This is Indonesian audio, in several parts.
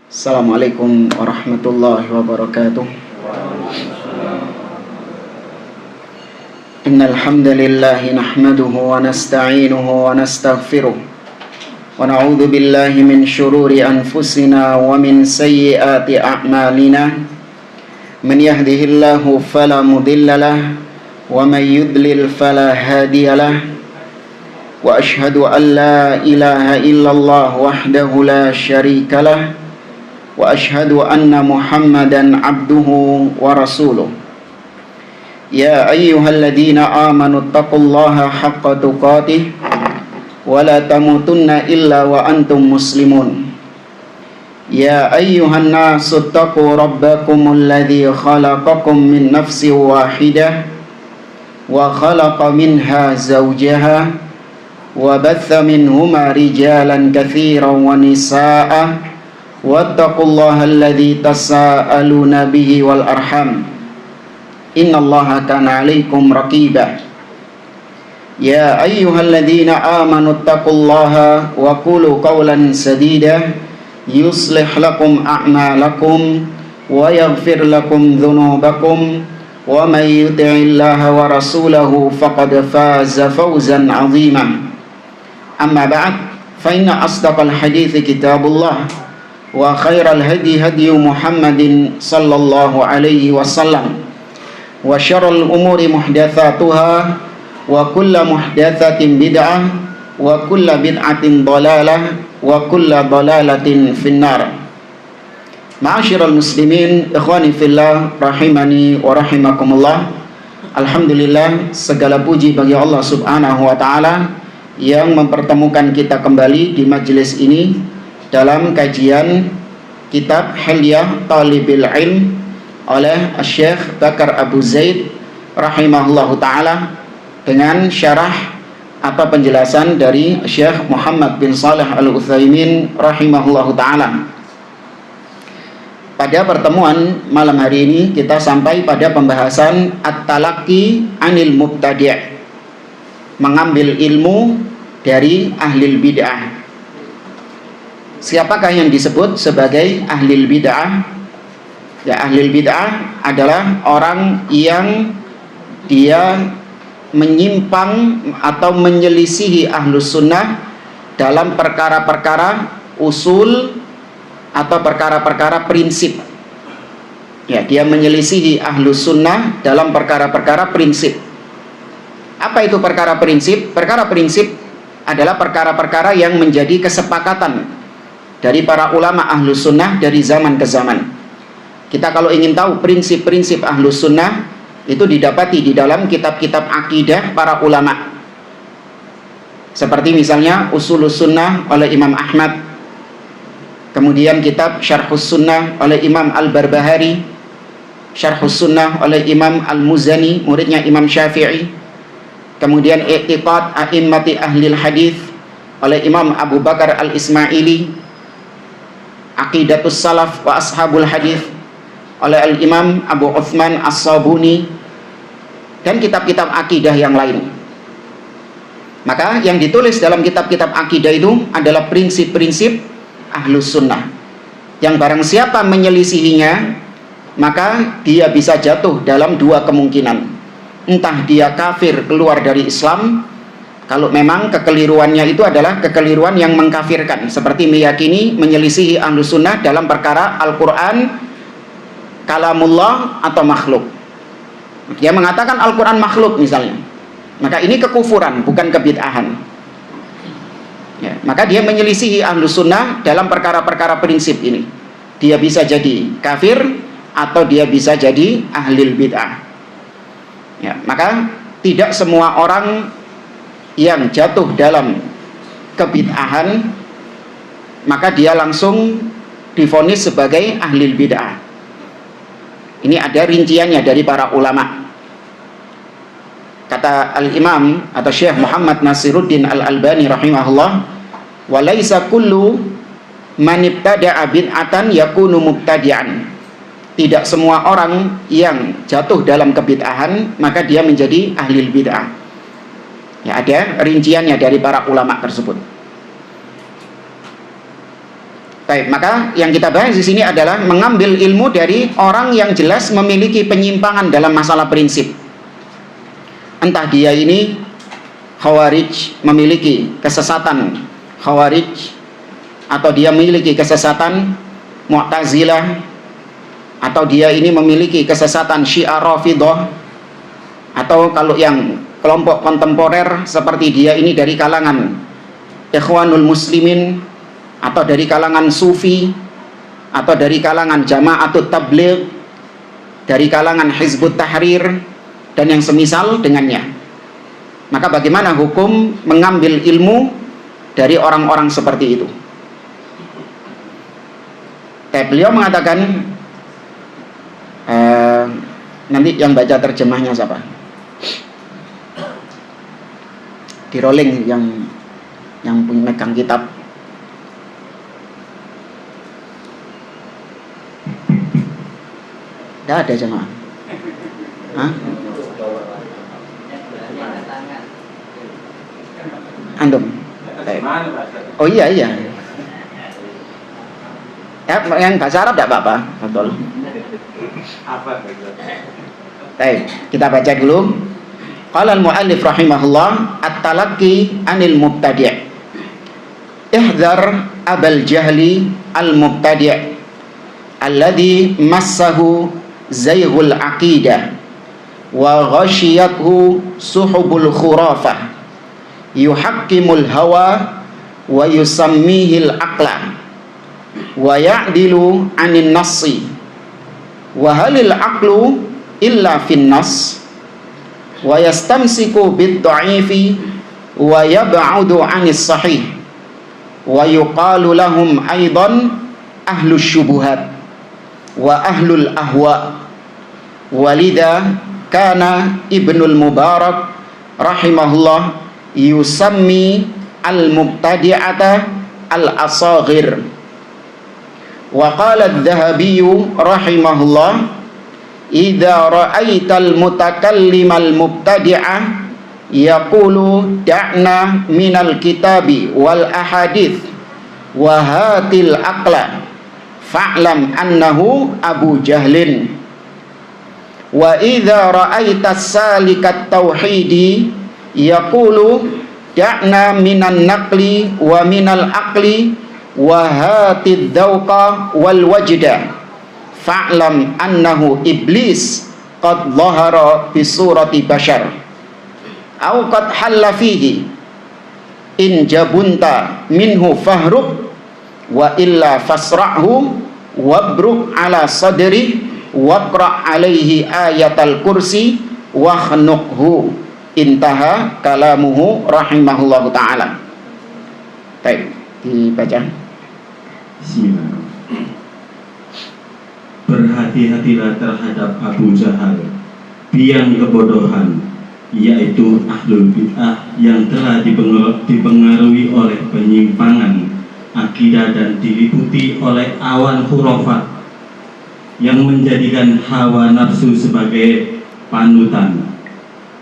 Assalamualaikum warahmatullahi wabarakatuh. Innal hamdalillah nahmaduhu wa nasta'inuhu wa nastaghfiruh wa na'udzu billahi min shururi anfusina wa min sayyiati a'malina. Man yahdihillahu fala mudhillalah wa may yudlil fala hadiyalah. Wa ashhadu an la ilaha illallah wahdahu la syarikalah wa ashhadu anna Muhammadan abduhu wa rasuluh. Ya ayyuhalladzina amanu taqullaha haqqa tuqatih wa la tamutunna illa wa antum muslimun. Ya ayyuhan nasu taqu rabbakumul ladzi khalaqakum min nafsin wahidah wa khalaqa minha zawjaha wa batha minhuma rijalan katsiran wa nisaa'a wattaqullaha alladzi tasaaluna bihi wal arham innallaha kana 'alaikum raqiba. Ya ayyuhalladzina amanu taqullaha wa qulu qawlan sadida yuslih lakum a'malakum wa yaghfir lakum dhunubakum wa may yuti'illaha wa rasulahu faqad faza fawzan 'azima. Amma ba'd, fa inna asdaqal hadithi kitabullah wa khairal hadi hadi Muhammadin sallallahu alaihi wasallam wa syarrul umuri muhdatsatuha wa kullu muhdatsatin bid'ah wa kullu bid'atin dhalalah wa kullu dhalalatin finnar. Ma'asyiral muslimin, ikhwani fillah, rahimani wa rahimakumullah. Alhamdulillah, segala puji bagi Allah Subhanahu wa taala yang mempertemukan kita kembali di majelis ini dalam kajian kitab Hilyah Talibil Ilm oleh Syekh Bakar Abu Zaid rahimahullahu ta'ala dengan syarah atau penjelasan dari Syekh Muhammad bin Shalih Al-Utsaimin rahimahullahu ta'ala. Pada pertemuan malam hari ini kita sampai pada pembahasan at-talaqi anil mubtadi', mengambil ilmu dari ahlil bid'ah. Siapakah yang disebut sebagai ahlil bid'ah? Ya, ahlil bid'ah adalah orang yang dia menyimpang atau menyelisihi ahlus sunnah dalam perkara-perkara usul atau perkara-perkara prinsip. Ya, dia menyelisihi ahlus sunnah dalam perkara-perkara prinsip. Apa itu perkara prinsip? Perkara prinsip adalah perkara-perkara yang menjadi kesepakatan dari para ulama ahlus sunnah dari zaman ke zaman. Kita kalau ingin tahu prinsip-prinsip ahlus sunnah itu didapati di dalam kitab-kitab akidah para ulama. Seperti misalnya Usulus Sunnah oleh Imam Ahmad, kemudian kitab Syarhus Sunnah oleh Imam Al-Barbahari, Syarhus Sunnah oleh Imam Al-Muzani, muridnya Imam Syafi'i, kemudian I'tiqad A'immati Ahlil Hadith oleh Imam Abu Bakar Al-Ismaili, Aqidatus Salaf wa Ashabul Hadith oleh Al-Imam Abu Uthman As-Sabuni, dan kitab-kitab akidah yang lain. Maka yang ditulis dalam kitab-kitab akidah itu adalah prinsip-prinsip ahlus sunnah yang barang siapa menyelisihinya maka dia bisa jatuh dalam dua kemungkinan. Entah dia kafir, keluar dari Islam, kalau memang kekeliruannya itu adalah kekeliruan yang mengkafirkan, seperti meyakini menyelisihi ahlus sunnah dalam perkara Al-Quran kalamullah atau makhluk. Dia mengatakan Al-Quran makhluk misalnya, maka ini kekufuran, bukan kebid'ahan. Ya, maka dia menyelisihi ahlus sunnah dalam perkara-perkara prinsip ini. Dia bisa jadi kafir atau dia bisa jadi ahlil bid'ah. Ya, maka tidak semua orang yang jatuh dalam kebid'ahan maka dia langsung divonis sebagai ahlil bid'ah. Ini ada rinciannya dari para ulama. Kata Al-Imam atau Syekh Muhammad Nasiruddin Al-Albani rahimahullah, wa laisa kullu man ibtada'a bid'atan yakunu mubtadi'an. Tidak semua orang yang jatuh dalam kebid'ahan maka dia menjadi ahlil bid'ah. Ya, ada rinciannya dari para ulama tersebut. Baik, maka yang kita bahas di sini adalah mengambil ilmu dari orang yang jelas memiliki penyimpangan dalam masalah prinsip. Entah dia ini Khawarij, memiliki kesesatan Khawarij, atau dia memiliki kesesatan Mu'tazilah, atau dia ini memiliki kesesatan Syiah Rafidhah, atau kalau yang kelompok kontemporer seperti dia ini dari kalangan Ikhwanul Muslimin, atau dari kalangan Sufi, atau dari kalangan Jama'atut Tabligh, dari kalangan Hizbut Tahrir, dan yang semisal dengannya. Maka bagaimana hukum mengambil ilmu dari orang-orang seperti itu? Beliau mengatakan, nanti yang baca terjemahnya siapa? Di rolling yang punya megang kitab. Tidak ada jemaah. Hah? Antum. Oh iya. Ya, yang bahasa Arab tidak apa-apa, betul. Baik, kita baca dulu. Qala al-mu'allif rahimahullah, at-talaqqi 'anil mubtadi'. Ihdhar abal jahli al-mubtadi' alladhi massahu zayghul aqidah wa ghashiyathu suhubul khurafah yuhakkimul hawa wa yusammihil aqla wa ya'dilu 'anil nassi wa halil aqlu illa fin nas wa yastamsiku bid dha'ifi wa yab'udu 'anis sahih wa yuqalu lahum aidan ahlus syubuhat wa ahlul ahwa. Walidha kana Ibnul Mubarak rahimahullah yusammi al-mubtadi'ata al-asaghir. Wa qala adh-Dhahabi rahimahullah, idza ra'aital mutakallimal mubtadi'a yaqulu da'na minal kitabi wal ahadith wa hatil aqla fa'lam annahu Abu Jahlin. Wa idza ra'aitas salikat tauhidi yaqulu da'na minan naqli wa minal aqli wa hatid dzauqa wal wajda fa'lam annahu iblis qad dhahara fi surati bashar au qad halla fihi in jabunta minhu fahruk wa illa fasra'hu wabruk ala sadri waqra' alaihi ayatal kursi wakhnuqhu. Intaha kalamuhu rahimahullahu ta'ala. Baik, dibaca. Bismillah. Berhati-hatilah terhadap Abu Jahal, biang kebodohan, yaitu ahlul bid'ah yang telah dipengaruhi oleh penyimpangan akidah dan diliputi oleh awan khurafat yang menjadikan hawa nafsu sebagai panutan,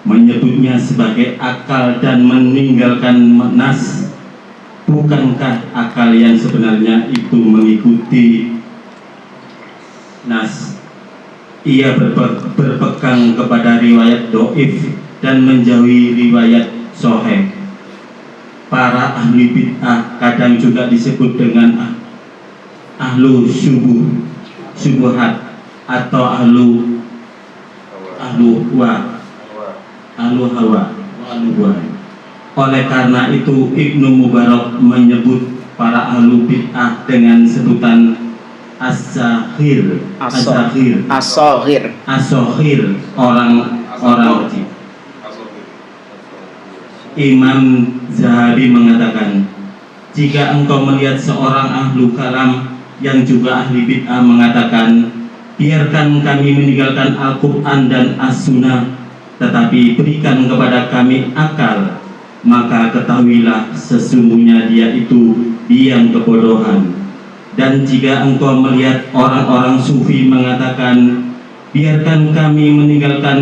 menyebutnya sebagai akal dan meninggalkan nas. Bukankah akal yang sebenarnya itu mengikuti nas? Ia berpegang kepada riwayat doif dan menjauhi riwayat sahih. Para ahli bid'ah kadang juga disebut dengan ahlu syubhat atau ahlu hawa. Oleh karena itu Ibnu Mubarak menyebut para ahlu bid'ah dengan sebutan as-saghir, orang kecil. Imam Zahabi mengatakan, jika engkau melihat seorang ahlu kalam yang juga ahli bid'ah mengatakan, biarkan kami meninggalkan Al-Quran dan As-Sunnah, tetapi berikan kepada kami akal, maka ketahuilah sesungguhnya dia itu biang kebodohan. Dan jika engkau melihat orang-orang sufi mengatakan, biarkan kami meninggalkan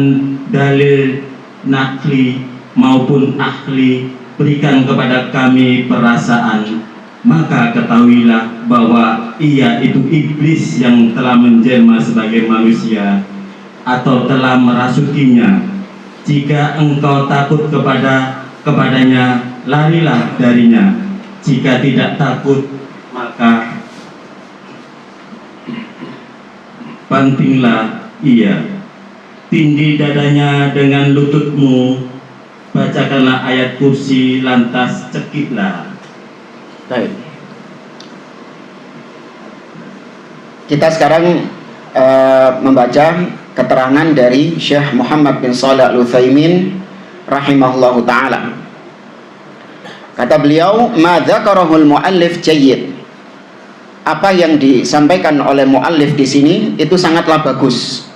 dalil nakli maupun ahli, berikan kepada kami perasaan, maka ketahuilah bahwa ia itu iblis yang telah menjelma sebagai manusia atau telah merasukinya. Jika engkau takut kepadanya, larilah darinya. Jika tidak takut, maka bantinglah ia. Tindih dadanya dengan lututmu, bacakanlah ayat kursi, lantas cekiklah. Baik. Kita sekarang membaca keterangan dari Syekh Muhammad bin Shalih Al-Utsaimin rahimahullahu taala. Kata beliau, "Ma dzakarahul muallif jayyid." Apa yang disampaikan oleh muallif di sini itu sangatlah bagus.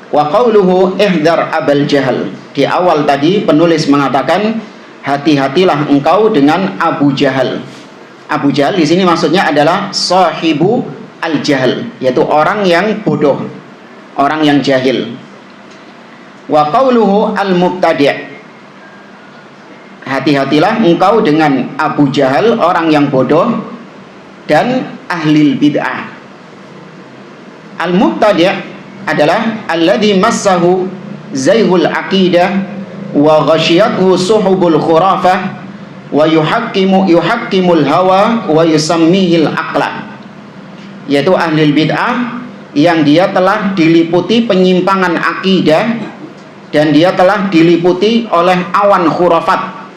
Wa qauluhu ihdar abal jahal. Di awal tadi penulis mengatakan hati-hatilah engkau dengan Abu Jahal. Abu Jahal di sini maksudnya adalah sahibu al-jahal, yaitu orang yang bodoh, orang yang jahil. Wa qauluhu al-mubtadi'. Hati-hatilah engkau dengan Abu Jahal, orang yang bodoh dan ahli bid'ah. Al-mubtadi' adalah alladhi massahu zaihul aqidah wa ghasyiyathu suhubul khurafah wa yuhakkimul hawa wa yusammihil aqla, yaitu ahli bid'ah yang dia telah diliputi penyimpangan akidah dan dia telah diliputi oleh awan khurafat,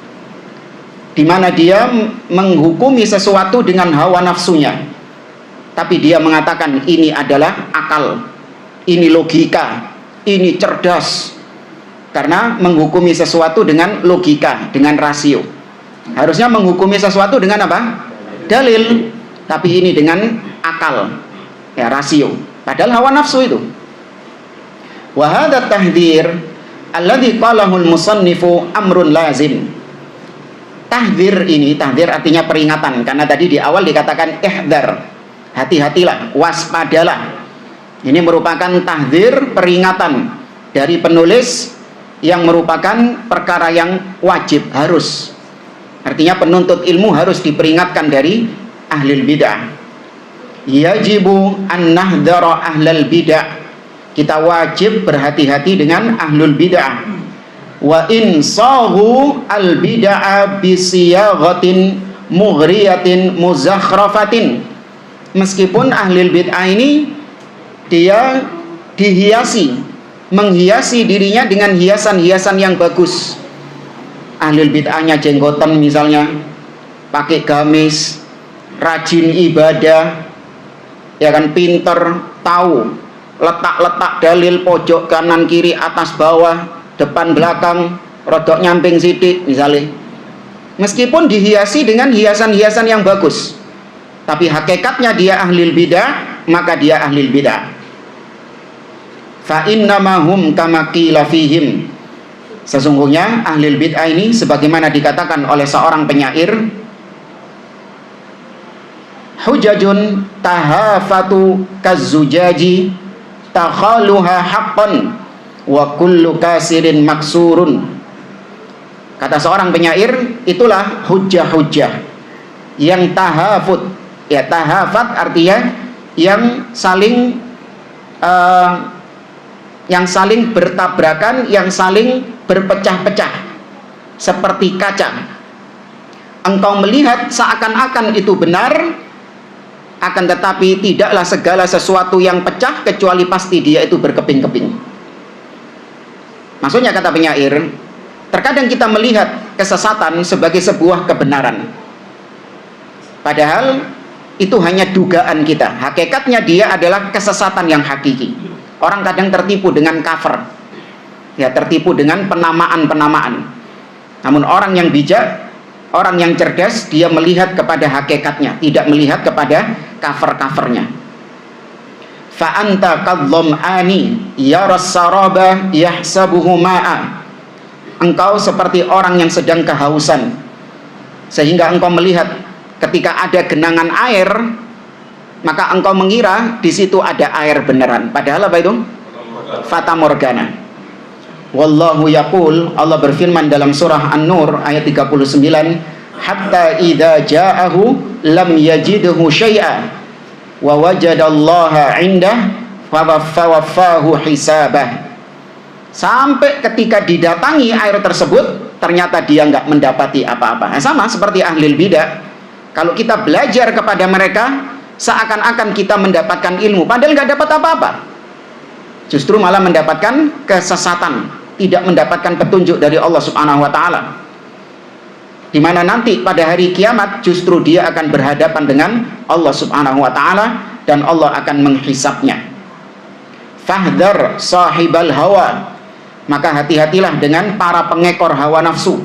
di mana dia menghukumi sesuatu dengan hawa nafsunya, tapi dia mengatakan ini adalah akal, ini logika, ini cerdas, karena menghukumi sesuatu dengan logika, dengan rasio. Harusnya menghukumi sesuatu dengan apa? Dalil, tapi ini dengan akal, ya, rasio, padahal hawa nafsu itu. Wa hadha tahdhir alladhi qalahu al-musannifu amrun lazim. Tahdzir ini, tahdzir artinya peringatan, karena tadi di awal dikatakan ihdar, hati-hatilah, waspadalah. Ini merupakan tahdzir, peringatan dari penulis yang merupakan perkara yang wajib, harus. Artinya penuntut ilmu harus diperingatkan dari ahlul bid'ah. Yajibu an nahdhara ahlal bid'ah. Kita wajib berhati-hati dengan ahlul bid'ah. Wa in sahu al bid'ah bi siyaghatin mughriyatin muzakhrafatin. Meskipun ahlul bid'ah ini dia dihiasi, menghiasi dirinya dengan hiasan-hiasan yang bagus. Ahlul bid'ahnya jenggotan misalnya, pakai gamis, rajin ibadah, ya kan, pinter, tahu letak-letak dalil, pojok kanan kiri atas bawah, depan belakang, rodok nyamping sidik misalnya. Meskipun dihiasi dengan hiasan-hiasan yang bagus, tapi hakikatnya dia ahlul bid'ah, maka dia ahlul bid'ah. Fa innamahum kama qila fihim. Sesungguhnya ahlul bid'ah ini sebagaimana dikatakan oleh seorang penyair, hujajun tahafatu kazzujaji takhaluha haqqan wa kullu kasirin maksurun. Kata seorang penyair, itulah hujjah-hujjah yang tahafut, ya, tahafat artinya yang saling bertabrakan, yang saling berpecah-pecah seperti kaca. Engkau melihat seakan-akan itu benar, akan tetapi tidaklah segala sesuatu yang pecah kecuali pasti dia itu berkeping-keping. Maksudnya, kata penyair, terkadang kita melihat kesesatan sebagai sebuah kebenaran, padahal itu hanya dugaan kita. Hakikatnya dia adalah kesesatan yang hakiki. Orang kadang tertipu dengan cover, ya, tertipu dengan penamaan-penamaan. Namun orang yang bijak, orang yang cerdas, dia melihat kepada hakikatnya, tidak melihat kepada cover-covernya. Fa anta kadzam'ani yaras saraba yahsabuhu ma'a. Engkau seperti orang yang sedang kehausan, sehingga engkau melihat ketika ada genangan air, maka engkau mengira di situ ada air beneran, padahal apa itu? Fata morgana. Wallahu yaqul, Allah berfirman dalam surah An-Nur ayat 39, hatta idza ja'ahu lam yajidhu syai'a wa wajadallaha 'indah fawaffahu hisabah. Sampai ketika didatangi air tersebut, ternyata dia nggak mendapati apa-apa. Nah, sama seperti ahlul bidah. Kalau kita belajar kepada mereka, seakan-akan kita mendapatkan ilmu, padahal nggak dapat apa-apa. Justru malah mendapatkan kesesatan, tidak mendapatkan petunjuk dari Allah Subhanahu wa Ta'ala. Di mana nanti pada hari kiamat justru dia akan berhadapan dengan Allah Subhanahu wa Ta'ala dan Allah akan menghisapnya. Fahdar sahibal hawa, maka hati-hatilah dengan para pengekor hawa nafsu.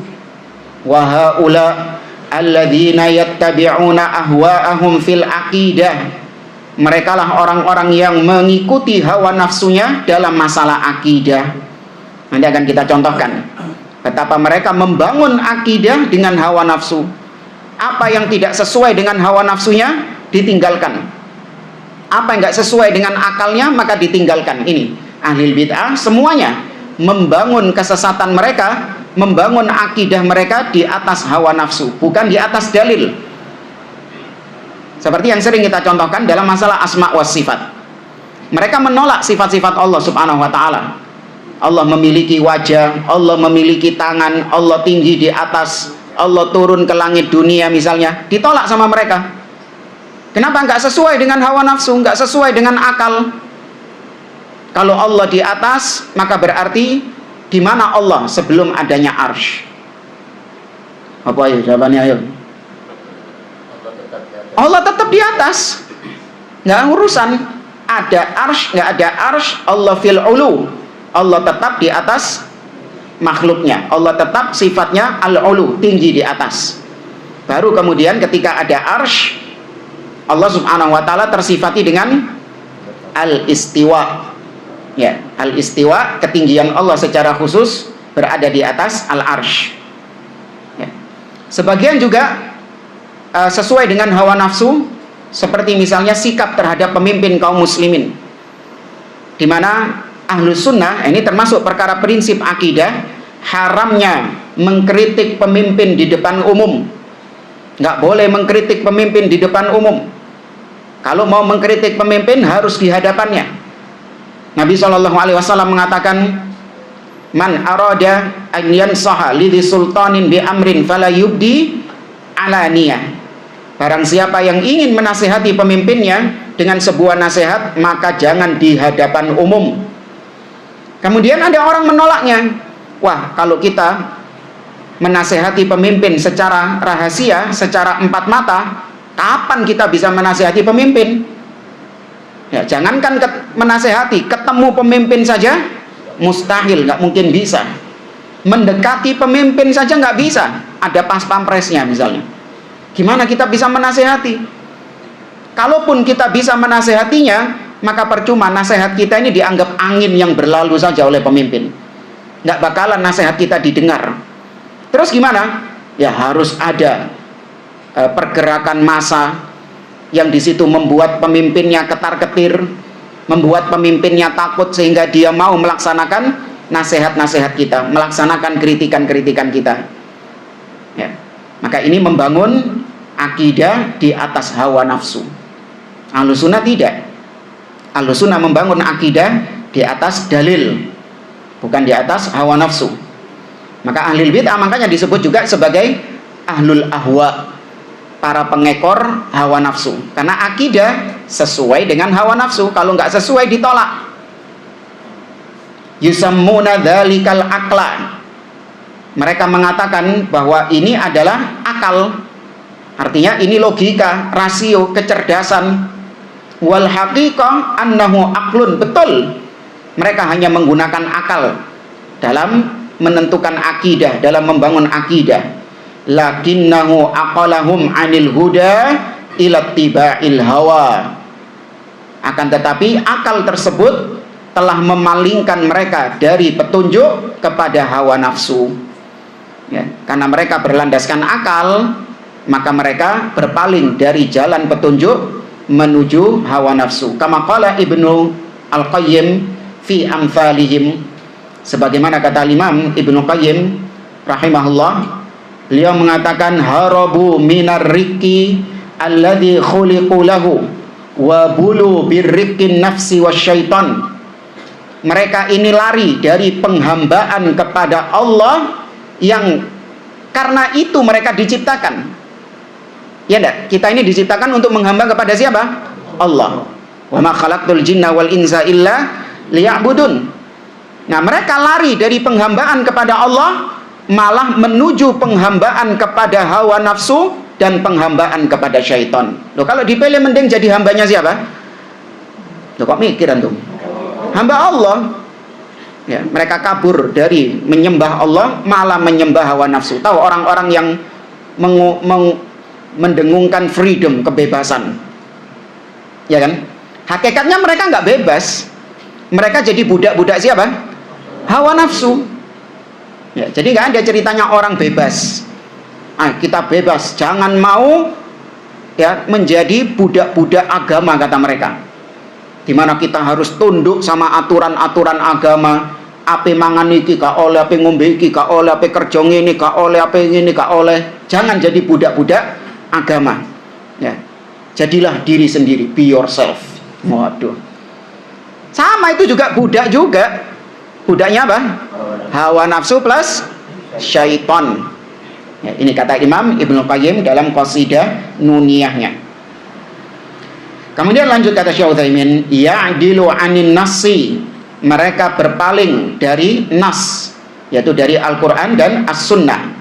Wa haula alladzina yattabi'una ahwa'ahum fil aqidah, mereka lah orang-orang yang mengikuti hawa nafsunya dalam masalah akidah. Nanti akan kita contohkan betapa mereka membangun akidah dengan hawa nafsu. Apa yang tidak sesuai dengan hawa nafsunya ditinggalkan, apa yang nggak sesuai dengan akalnya maka ditinggalkan. Ini ahli bid'ah semuanya membangun kesesatan mereka, membangun akidah mereka di atas hawa nafsu, bukan di atas dalil. Seperti yang sering kita contohkan dalam masalah asma wa sifat. Mereka menolak sifat-sifat Allah Subhanahu wa Ta'ala. Allah memiliki wajah, Allah memiliki tangan, Allah tinggi di atas, Allah turun ke langit dunia misalnya. Ditolak sama mereka. Kenapa? Nggak sesuai dengan hawa nafsu, nggak sesuai dengan akal. Kalau Allah di atas, maka berarti di mana Allah sebelum adanya arsy? Apa ayo jawabannya ayo? Allah tetap di atas, nggak urusan ada arsy nggak ada arsy. Allah fil ulu, Allah tetap di atas makhluknya. Allah tetap sifatnya al-ulu, tinggi di atas. Baru kemudian ketika ada arsy, Allah Subhanahu wa Ta'ala tersifati dengan al-istiwa. Ya, al-istiwa, ketinggian Allah secara khusus berada di atas al-arsy. Ya. Sebagian juga sesuai dengan hawa nafsu, seperti misalnya sikap terhadap pemimpin kaum muslimin, di mana ahlus sunnah, ini termasuk perkara prinsip akidah, haramnya mengkritik pemimpin di depan umum. Nggak boleh mengkritik pemimpin di depan umum. Kalau mau mengkritik pemimpin harus di hadapannya. Nabi SAW mengatakan, man arada an yansaha lidhi sultanin bi amrin fala yubdi alaniyah. Barang siapa yang ingin menasehati pemimpinnya dengan sebuah nasihat, maka jangan di hadapan umum. Kemudian ada orang menolaknya. Wah, kalau kita menasehati pemimpin secara rahasia, secara empat mata, kapan kita bisa menasehati pemimpin? Ya, jangankan menasehati, ketemu pemimpin saja mustahil, nggak mungkin bisa. Mendekati pemimpin saja nggak bisa, ada pas pampresnya misalnya. Gimana kita bisa menasehati? Kalaupun kita bisa menasehatinya, maka percuma nasihat kita ini dianggap angin yang berlalu saja oleh pemimpin. Nggak bakalan nasihat kita didengar. Terus gimana? Ya harus ada pergerakan massa yang di situ membuat pemimpinnya ketar-ketir, membuat pemimpinnya takut sehingga dia mau melaksanakan nasihat-nasihat kita, melaksanakan kritikan-kritikan kita. Ya. Maka ini membangun akidah di atas hawa nafsu. Ahlus sunnah tidak. Ahlus sunnah membangun akidah di atas dalil, bukan di atas hawa nafsu. Maka ahlul bid'ah makanya disebut juga sebagai ahlul ahwa, para pengekor hawa nafsu, karena akidah sesuai dengan hawa nafsu. Kalau nggak sesuai ditolak. Yusammuna dzalikal aqla, mereka mengatakan bahwa ini adalah akal, artinya ini logika, rasio, kecerdasan. Wal haqiqah annahu aqlun, betul mereka hanya menggunakan akal dalam menentukan akidah, dalam membangun akidah. Lakinnahu aqalahum anil huda ila tiba'il hawa, akan tetapi akal tersebut telah memalingkan mereka dari petunjuk kepada hawa nafsu. Ya, karena mereka berlandaskan akal, maka mereka berpaling dari jalan petunjuk menuju hawa nafsu. Kama qala Ibnu Al-Qayyim fi amsalihim, sebagaimana kata Imam Ibnu Qayyim rahimahullah Beliau mengatakan harabu minar riki alladhi khuliqu lahu wa bulu birrikin nafsi wasyaitan. Mereka ini lari dari penghambaan kepada Allah yang karena itu mereka diciptakan. Ya enggak? Kita ini diciptakan untuk menghamba kepada siapa? Allah. Wa ma khalaqtul jinna wal insa illa liya'budun. Nah, mereka lari dari penghambaan kepada Allah malah menuju penghambaan kepada hawa nafsu dan penghambaan kepada syaitan. Loh, kalau dipilih mending jadi hambanya siapa? Loh, kok mikir antum? Hamba Allah. Ya, mereka kabur dari menyembah Allah malah menyembah hawa nafsu. Tahu orang-orang yang mendengungkan freedom, kebebasan, ya kan? Hakikatnya mereka nggak bebas. Mereka jadi budak-budak siapa? Hawa nafsu. Ya, jadi nggak ada ceritanya orang bebas. Kita bebas, jangan mau ya menjadi budak-budak agama, kata mereka. Dimana kita harus tunduk sama aturan-aturan agama. Ape mangan iki gak oleh, ape ngombe iki gak oleh, ape kerja ngene gak oleh, ape ngene gak oleh. Jangan jadi budak-budak agama. Ya. Jadilah diri sendiri, be yourself. Waduh. Sama itu juga budak juga. Budaknya apa? Hawa nafsu plus syaitan. Ya, ini kata Imam Ibnu Qayyim dalam qasidah nuniyahnya. Kemudian lanjut kata Syekh Utsaimin, ya'dilu 'anin nasi. Mereka berpaling dari nas, yaitu dari Al-Qur'an dan As-Sunnah.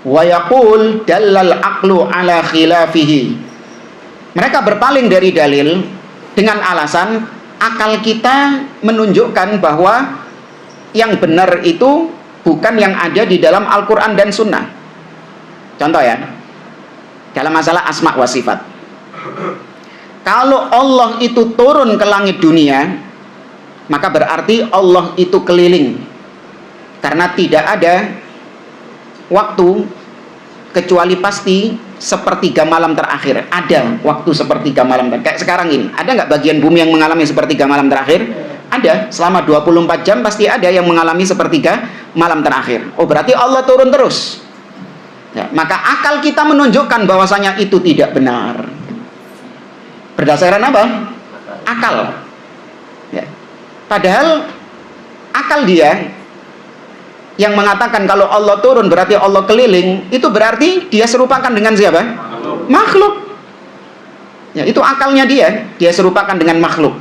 Wa yaqul dallal aqlu ala khilafihi. Mereka berpaling dari dalil dengan alasan akal kita menunjukkan bahwa yang benar itu bukan yang ada di dalam Al-Quran dan Sunnah. Contoh ya, dalam masalah asma wa sifat, kalau Allah itu turun ke langit dunia, maka berarti Allah itu keliling, karena tidak ada waktu kecuali pasti sepertiga malam terakhir. Ada waktu sepertiga malam terakhir. Kayak sekarang ini, ada nggak bagian bumi yang mengalami sepertiga malam terakhir? Ada. Selama 24 jam pasti ada yang mengalami sepertiga malam terakhir. Oh, berarti Allah turun terus. Ya, maka akal kita menunjukkan bahwasanya itu tidak benar. Berdasarkan apa? Akal. Ya. Padahal akal dia yang mengatakan kalau Allah turun berarti Allah keliling, itu berarti dia serupakan dengan siapa? Makhluk. Ya, itu akalnya dia serupakan dengan makhluk.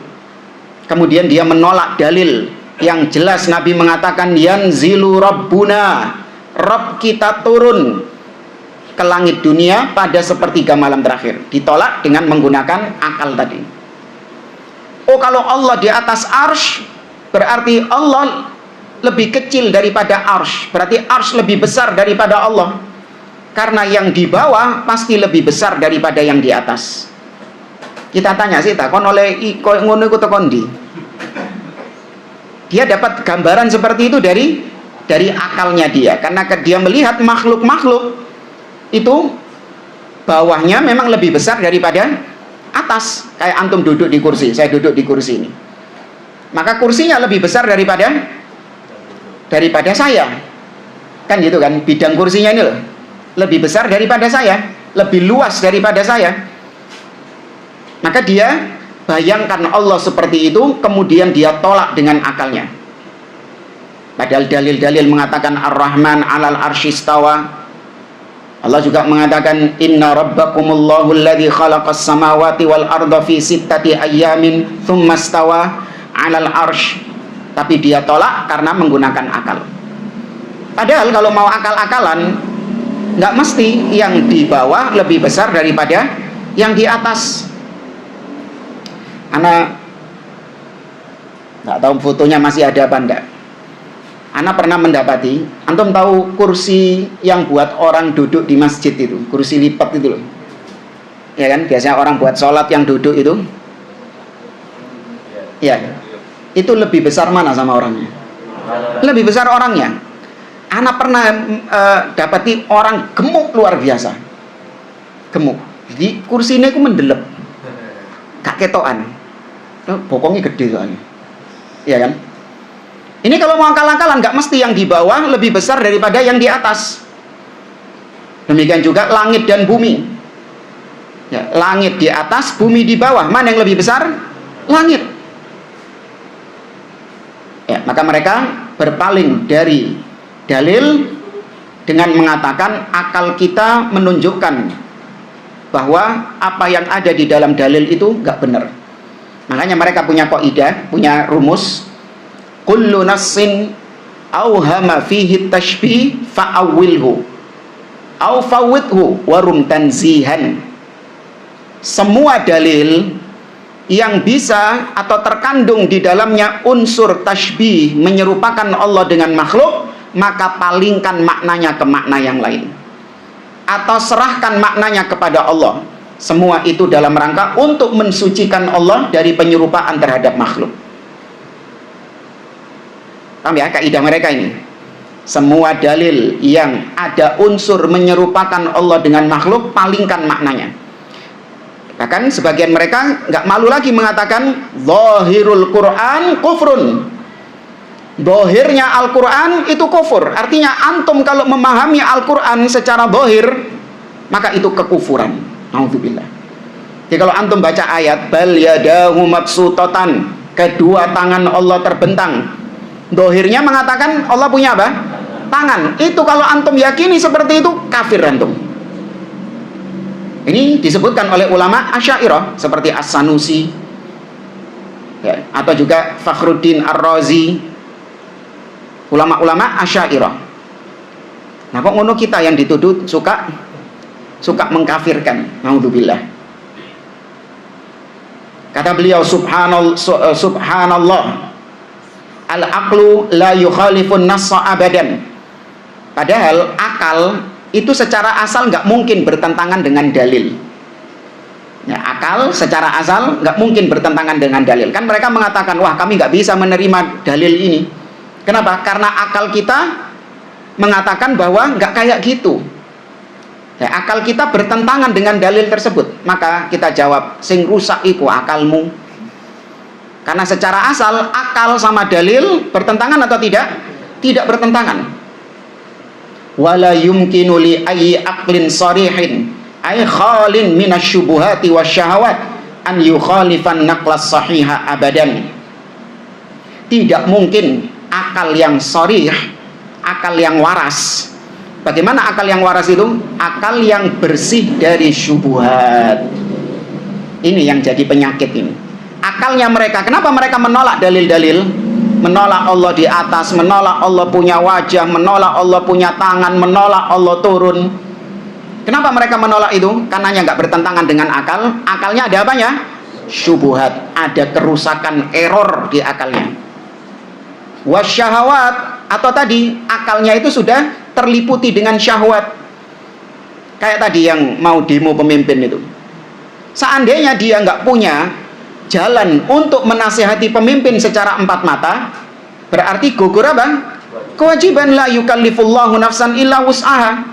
Kemudian dia menolak dalil yang jelas Nabi mengatakan yanzilu rabbuna, Rabb kita turun ke langit dunia pada sepertiga malam terakhir. Ditolak dengan menggunakan akal tadi. Oh, kalau Allah di atas arsy, berarti Allah lebih kecil daripada arsy. Berarti arsy lebih besar daripada Allah. Karena yang di bawah pasti lebih besar daripada yang di atas. Kita tanya sih, takon oleh ngono iku tekon ndi? Dia dapat gambaran seperti itu dari akalnya dia. Karena dia melihat makhluk-makhluk itu bawahnya memang lebih besar daripada atas. Kayak antum duduk di kursi, saya duduk di kursi ini. Maka kursinya lebih besar daripada saya. Kan gitu kan, bidang kursinya ini loh lebih besar daripada saya, lebih luas daripada saya. Maka dia bayangkan Allah seperti itu, kemudian dia tolak dengan akalnya. Padahal dalil-dalil mengatakan Ar-Rahman 'alal arsy istawa. Allah juga mengatakan inna rabbakumullahu alladzi khalaqas samawati wal arda fi sittati ayyamin tsumma istawa 'alal arsy. Tapi dia tolak karena menggunakan akal. Padahal kalau mau akal-akalan, nggak mesti yang di bawah lebih besar daripada yang di atas. Ana nggak tahu fotonya masih ada apa enggak. Ana pernah mendapati, antum tahu kursi yang buat orang duduk di masjid itu, kursi lipat itu loh. Ya kan, biasanya orang buat sholat yang duduk itu. Ya, itu lebih besar mana sama orangnya? Lebih besar orangnya. Ana pernah dapati orang gemuk luar biasa. Gemuk. Jadi kursinya itu mendelep. Gak ketokan. Bokongnya gede soalnya. Iya kan? Ini kalau mau akal-akalan nggak mesti yang di bawah lebih besar daripada yang di atas. Demikian juga langit dan bumi. Ya, langit di atas, bumi di bawah. Mana yang lebih besar? Langit. Ya, maka mereka berpaling dari dalil dengan mengatakan akal kita menunjukkan bahwa apa yang ada di dalam dalil itu nggak benar. Makanya mereka punya kaidah, punya rumus, kullu nassin auhama fihi tashbih fa'awwilhu au fawwidhu warum tanzihan. Semua dalil yang bisa atau terkandung di dalamnya unsur tashbih, menyerupakan Allah dengan makhluk, maka palingkan maknanya ke makna yang lain, atau serahkan maknanya kepada Allah. Semua itu dalam rangka untuk mensucikan Allah dari penyerupaan terhadap makhluk. Paham ya kaidah mereka ini? Semua dalil yang ada unsur menyerupakan Allah dengan makhluk, palingkan maknanya. Bahkan sebagian mereka nggak malu lagi mengatakan zahirul Quran kufrun. Zahirnya Al-Quran itu kufur. Artinya antum kalau memahami Al-Quran secara zahir, maka itu kekufuran. Naudzubillah. Jadi kalau antum baca ayat bal yadahu mabsutatan, kedua tangan Allah terbentang, zahirnya mengatakan Allah punya apa? Tangan. Itu kalau antum yakini seperti itu, kafir antum. Ini disebutkan oleh ulama Asy'ariyah seperti As-Sanusi, ya, atau juga Fakhruddin Ar-Razi, ulama-ulama Asy'ariyah. Nah, kok ngono kita yang dituduh suka mengkafirkan. Naudzubillah. Kata beliau subhanallah, al-aqlu la yukhalifun nassa abadan. Padahal akal itu secara asal nggak mungkin bertentangan dengan dalil. Ya, akal secara asal nggak mungkin bertentangan dengan dalil. Kan mereka mengatakan, wah kami nggak bisa menerima dalil ini. Kenapa? Karena akal kita mengatakan bahwa nggak kayak gitu. Ya, akal kita bertentangan dengan dalil tersebut. Maka kita jawab, sing rusak iku akalmu. Karena secara asal akal sama dalil bertentangan atau tidak? Tidak bertentangan. Wala yumkinu li ayyi aqlin sarihin ay khalin minasyubuhati wasyahawat an yukhalifan naqlas sahiha abadan. Tidak mungkin akal yang sharih, akal yang waras. Bagaimana akal yang waras itu? Akal yang bersih dari syubhat. Ini yang jadi penyakit ini. Akalnya mereka, kenapa mereka menolak dalil-dalil? Menolak Allah di atas, menolak Allah punya wajah, menolak Allah punya tangan, menolak Allah turun. Kenapa mereka menolak itu? Karena nggak bertentangan dengan akal. Akalnya ada apanya? Syubhat, ada kerusakan, error di akalnya. Wasyahawat, atau tadi akalnya itu sudah terliputi dengan syahwat. Kayak tadi yang mau demo pemimpin itu. Seandainya dia nggak punya jalan untuk menasihati pemimpin secara empat mata, berarti gugur apa? Kewajiban, la yukallifullahu nafsan illa wus'aha.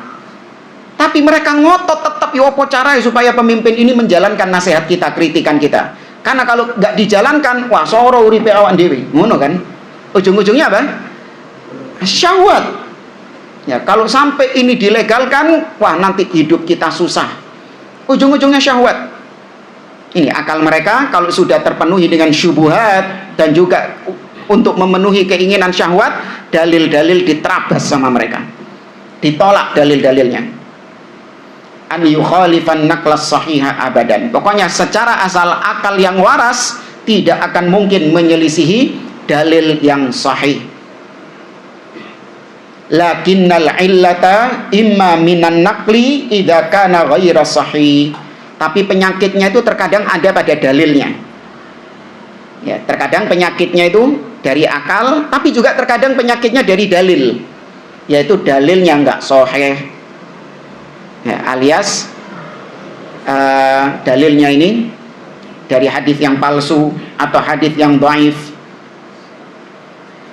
Tapi mereka ngotot tetap, ya apa caranya supaya pemimpin ini menjalankan nasihat kita, kritikan kita. Karena kalau nggak dijalankan, wah soro uripe awak dhewe. Ngono kan? Ujung-ujungnya apa? Syahwat. Ya, kalau sampai ini dilegalkan, wah nanti hidup kita susah. Ujung-ujungnya syahwat. Ini akal mereka kalau sudah terpenuhi dengan syubhat dan juga untuk memenuhi keinginan syahwat, dalil-dalil diterabas sama mereka, ditolak dalil-dalilnya. An yukhalifan naqlas sahiha abadan. Pokoknya secara asal akal yang waras tidak akan mungkin menyelisihi dalil yang sahih. Lakinnal illata imma minan naqli idza kana ghaira sahih. Tapi penyakitnya itu terkadang ada pada dalilnya. Ya, terkadang penyakitnya itu dari akal, tapi juga terkadang penyakitnya dari dalil, yaitu dalilnya nggak sahih. Ya, alias dalilnya ini dari hadis yang palsu atau hadis yang dhaif.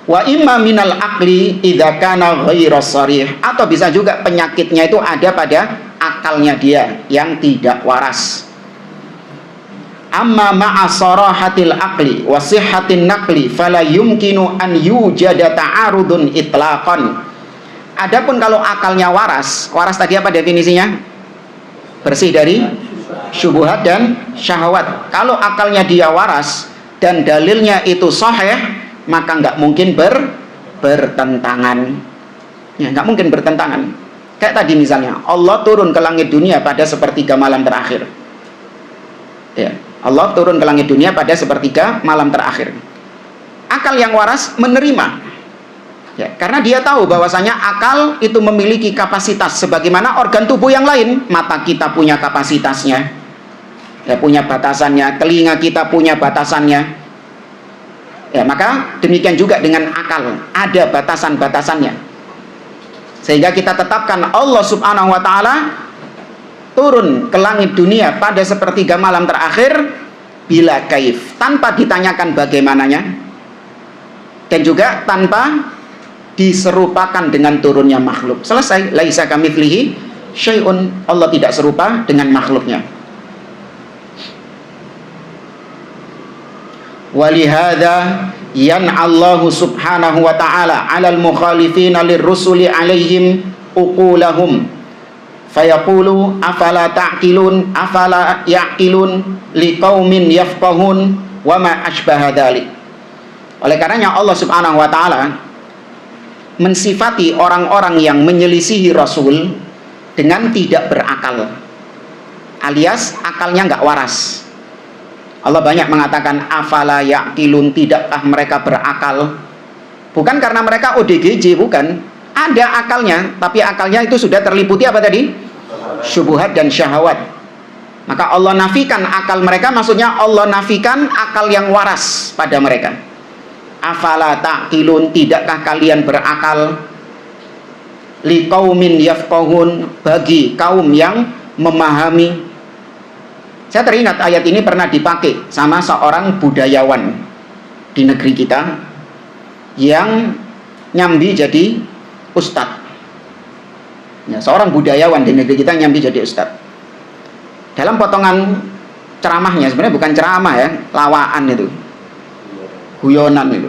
Wa imma minal aqli idza kana ghaira sharih, atau bisa juga penyakitnya itu ada pada akalnya dia yang tidak waras. Amma ma'a sarahatil aqli wa sihhatin naqli fala yumkinu an yujada ta'arudun itlaqan. Adapun kalau akalnya waras, waras tadi apa definisinya? Bersih dari syubhat dan syahwat. Kalau akalnya dia waras dan dalilnya itu sahih, maka nggak mungkin bertentangan. Ya, nggak mungkin bertentangan. Kayak tadi misalnya, Allah turun ke langit dunia pada sepertiga malam terakhir. Ya, Allah turun ke langit dunia pada sepertiga malam terakhir. Akal yang waras menerima. Ya, karena dia tahu bahwasanya akal itu memiliki kapasitas sebagaimana organ tubuh yang lain. Mata kita punya kapasitasnya, ya, punya batasannya. Telinga kita punya batasannya. Ya, maka demikian juga dengan akal, ada batasan-batasannya. Sehingga kita tetapkan Allah subhanahu wa ta'ala turun ke langit dunia pada sepertiga malam terakhir bila kaif, tanpa ditanyakan bagaimananya, dan juga tanpa diserupakan dengan turunnya makhluk. Selesai. Laisa kamitslihi syai'un. Allah tidak serupa dengan makhluknya. Walihada yan'allahu subhanahu wa ta'ala 'alal mukhalifina lirrusuli 'alaihim uqulahum fayaqulu afala ta'qilun afala ya'qilun liqaumin yafqahun wa ma ashbaha dzalik. Oleh karenanya Allah subhanahu wa ta'ala mensifati orang-orang yang menyelisihi Rasul dengan tidak berakal, alias akalnya nggak waras. Allah banyak mengatakan afala ya'qilun, tidakkah mereka berakal? Bukan karena mereka ODGJ, bukan. Ada akalnya, tapi akalnya itu sudah terliputi apa tadi? Syubhat dan syahwat. Maka Allah nafikan akal mereka, maksudnya Allah nafikan akal yang waras pada mereka. Afala ta'qilun, tidakkah kalian berakal? Liqaumin yafqahun, bagi kaum yang memahami. Saya teringat ayat ini pernah dipakai sama seorang budayawan di negeri kita yang nyambi jadi ustadz. Ya, seorang budayawan di negeri kita nyambi jadi ustadz. Dalam potongan ceramahnya, sebenarnya bukan ceramah ya, lawaan itu, guyonan itu.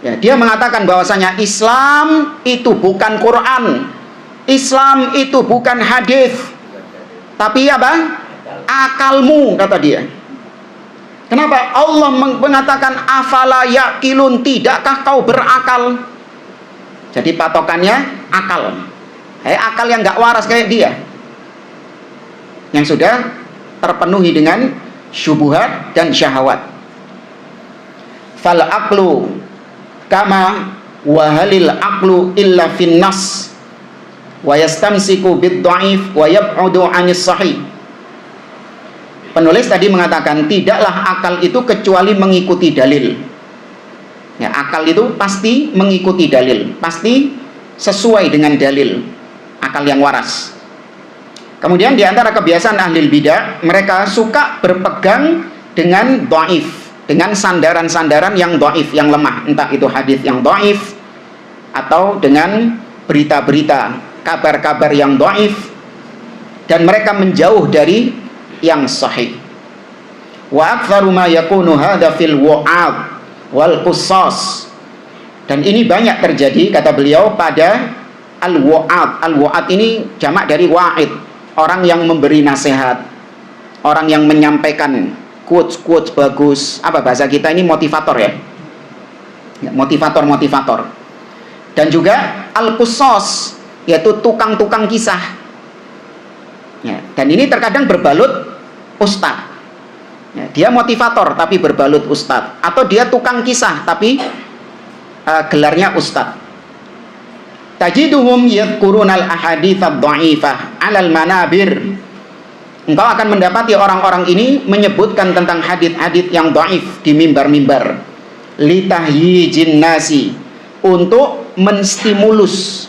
Ya, dia mengatakan bahwasanya Islam itu bukan Quran, Islam itu bukan hadis, tapi apa? Akalmu, kata dia. Kenapa? Allah mengatakan afala yaqilun, tidakkah kau berakal? Jadi patokannya akal. Akal yang nggak waras kayak dia, yang sudah terpenuhi dengan syubhat dan syahwat. Fal aqlu kama wahalil aqlu illa fin nas wa yastamsiku bid dhaif wa yab'udu 'anis sahih. Penulis tadi mengatakan tidaklah akal itu kecuali mengikuti dalil. Ya, akal itu pasti mengikuti dalil, pasti sesuai dengan dalil. Akal yang waras. Kemudian di antara kebiasaan ahli bidah, mereka suka berpegang dengan dhaif, dengan sandaran-sandaran yang dhaif, yang lemah, entah itu hadis yang dhaif atau dengan berita-berita, kabar-kabar yang dhaif, dan mereka menjauh dari yang sahih. Wa aktsaru ma yakunu hadza fil wa'ad wal qissas. Dan ini banyak terjadi, kata beliau, pada al-wa'ad. Al-wa'ad ini jamak dari wa'id, orang yang memberi nasihat, orang yang menyampaikan quotes bagus. Apa bahasa kita ini, motivator ya? Motivator. Dan juga al-qissas, yaitu tukang-tukang kisah. Ya, dan ini terkadang berbalut ustadz. Ya, dia motivator tapi berbalut ustadz, atau dia tukang kisah tapi gelarnya ustadz. Tajiduhum yadhkurunal ahadits ad-dha'ifah 'alal manabir. Engkau akan mendapati orang-orang ini menyebutkan tentang hadits-hadits yang dhaif di mimbar-mimbar. Litahyijin nasi, untuk menstimulus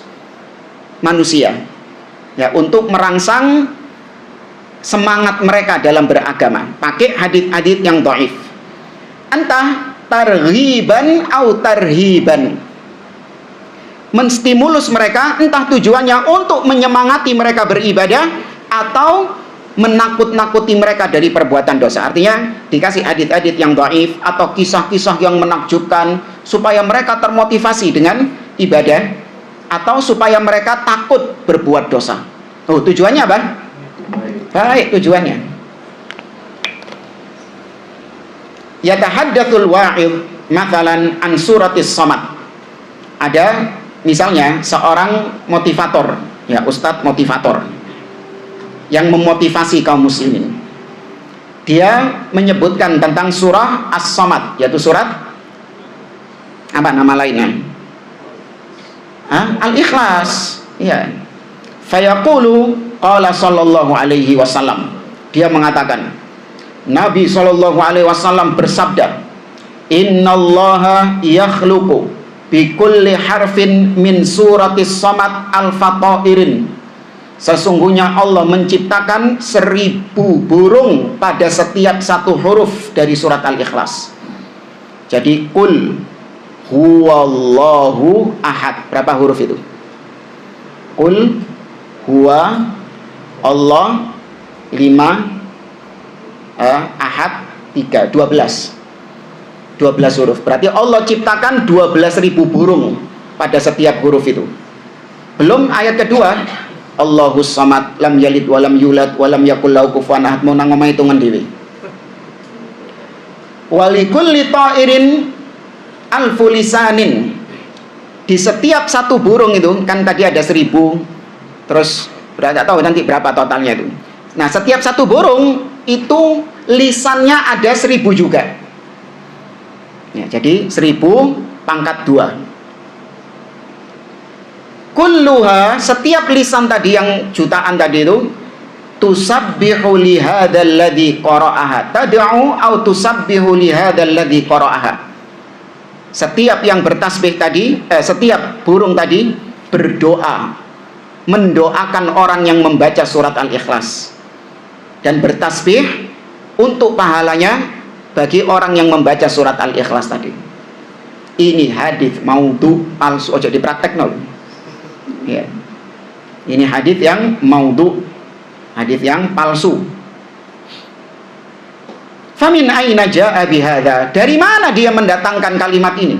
manusia. Ya, untuk merangsang semangat mereka dalam beragama, pakai hadits-hadits yang dhaif. Entah targhiban atau tarhiban, menstimulus mereka, entah tujuannya untuk menyemangati mereka beribadah atau menakut-nakuti mereka dari perbuatan dosa. Artinya dikasih hadits-hadits yang dhaif atau kisah-kisah yang menakjubkan supaya mereka termotivasi dengan ibadah atau supaya mereka takut berbuat dosa. Oh, tujuannya apa? Baik tujuannya. Yatahaddatsul wa'id mathalan an suratis samad. Ada misalnya seorang motivator, ya ustadz motivator yang memotivasi kaum muslimin. Dia menyebutkan tentang surah As-Samad, yaitu surat apa nama lainnya? Al-Ikhlas. Ya. Fayaqulu qala sallallahu alaihi wasallam. Dia mengatakan, Nabi sallallahu alaihi wasallam bersabda, "Innallaha yakhluqu bi kulli harfin min suratis samad al-fatairin." Sesungguhnya Allah menciptakan 1000 burung pada setiap satu huruf dari surat Al-Ikhlas. Jadi Qul huwallahu ahad. Berapa huruf itu? Qul huwa Allah 5, ahad 3, 12 huruf. Berarti Allah ciptakan 12.000 burung pada setiap huruf itu. Belum ayat kedua, Allahus samad lam yalid walam yulad walam yakul lahu kufuwan ahad. Mau nang omah hitungan dhewe. Walikulli ta'irin alfu lisanin. Di setiap satu burung itu kan tadi ada 1000, terus berapa tahu nanti berapa totalnya itu. Nah, setiap satu burung itu lisannya ada 1000 juga. Ya, jadi 1000 pangkat 2. Kulluha, setiap lisan tadi yang jutaan tadi itu, tusabbihu li hadzal ladzi qara'aha tad'u au tusabbihu li hadzal ladzi qara'aha. Setiap yang bertasbih tadi, setiap burung tadi berdoa, mendoakan orang yang membaca surat Al-Ikhlas, dan bertasbih untuk pahalanya bagi orang yang membaca surat Al-Ikhlas tadi. Ini hadis maudhu palsu, ojo dipraktekno. Ya. Ini hadis yang maudhu, hadis yang palsu. Famin aina jaa bihadza? Dari mana dia mendatangkan kalimat ini?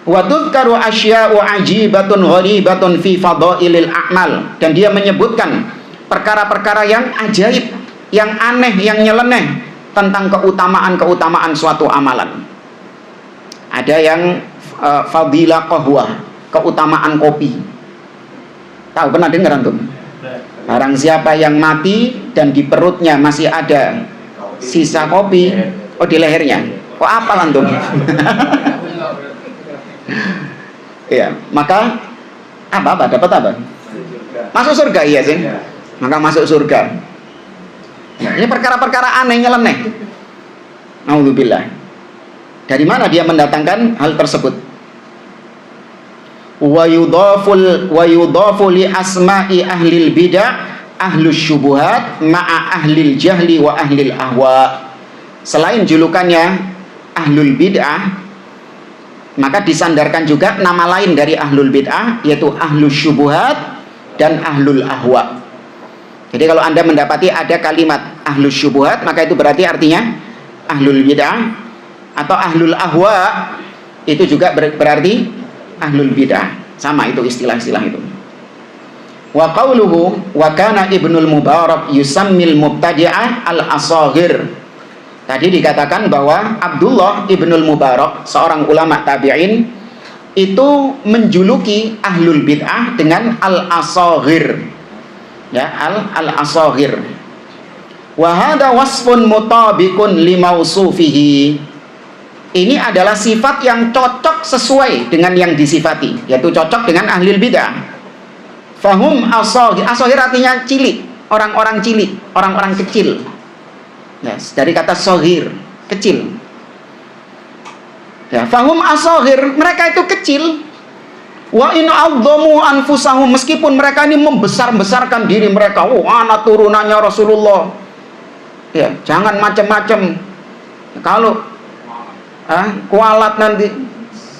Wa tudkaru asya'u ajibatun gharibatun fi fadailil a'mal. Dan dia menyebutkan perkara-perkara yang ajaib, yang aneh, yang nyeleneh tentang keutamaan-keutamaan suatu amalan. Ada yang fadilah qahwah, keutamaan kopi. Tahu, pernah dengar antum? Barang siapa yang mati dan di perutnya masih ada sisa kopi, oh di lehernya, kok apal antum? Ya, maka apa dapat apa? Masuk surga, iya sih. Maka masuk surga. Ini perkara-perkara aneh nyeleneh. Nauzubillah. Dari mana dia mendatangkan hal tersebut? Wa yudhafu li asma'i ahlil bid'ah ahlus syubuhat ma'a ahlil jahli wa ahlil ahwa. Selain julukannya ahlul bid'ah, maka disandarkan juga nama lain dari ahlul bid'ah, yaitu ahlus syubuhat dan ahlul ahwa. Jadi kalau Anda mendapati ada kalimat ahlus syubuhat, maka itu berarti artinya ahlul bid'ah, atau ahlul ahwa itu juga berarti ahlul bid'ah. Sama itu istilah-istilah itu. Wa qauluhu wa kana Ibnul Mubarak yusammil mubtadi'ah al-asaghir. Tadi dikatakan bahwa Abdullah Ibnul Mubarak, seorang ulama tabi'in, itu menjuluki ahlul bid'ah dengan al-asaghir. Ya, al-asaghir. Wa hadha wasfun mutabiqun limausufihi. Ini adalah sifat yang cocok sesuai dengan yang disifati, yaitu cocok dengan ahlul bid'ah. Fahum asaghir. Asaghir artinya cilik, orang-orang cilik, orang-orang kecil. Yes, dari kata sohir, kecil. Ya, fahum asaghir, mereka itu kecil. Wa in adzamu anfusahum, meskipun mereka ini membesar-besarkan diri mereka. Oh, anak turunannya Rasulullah. Ya, jangan macam-macam. Kalau kualat nanti,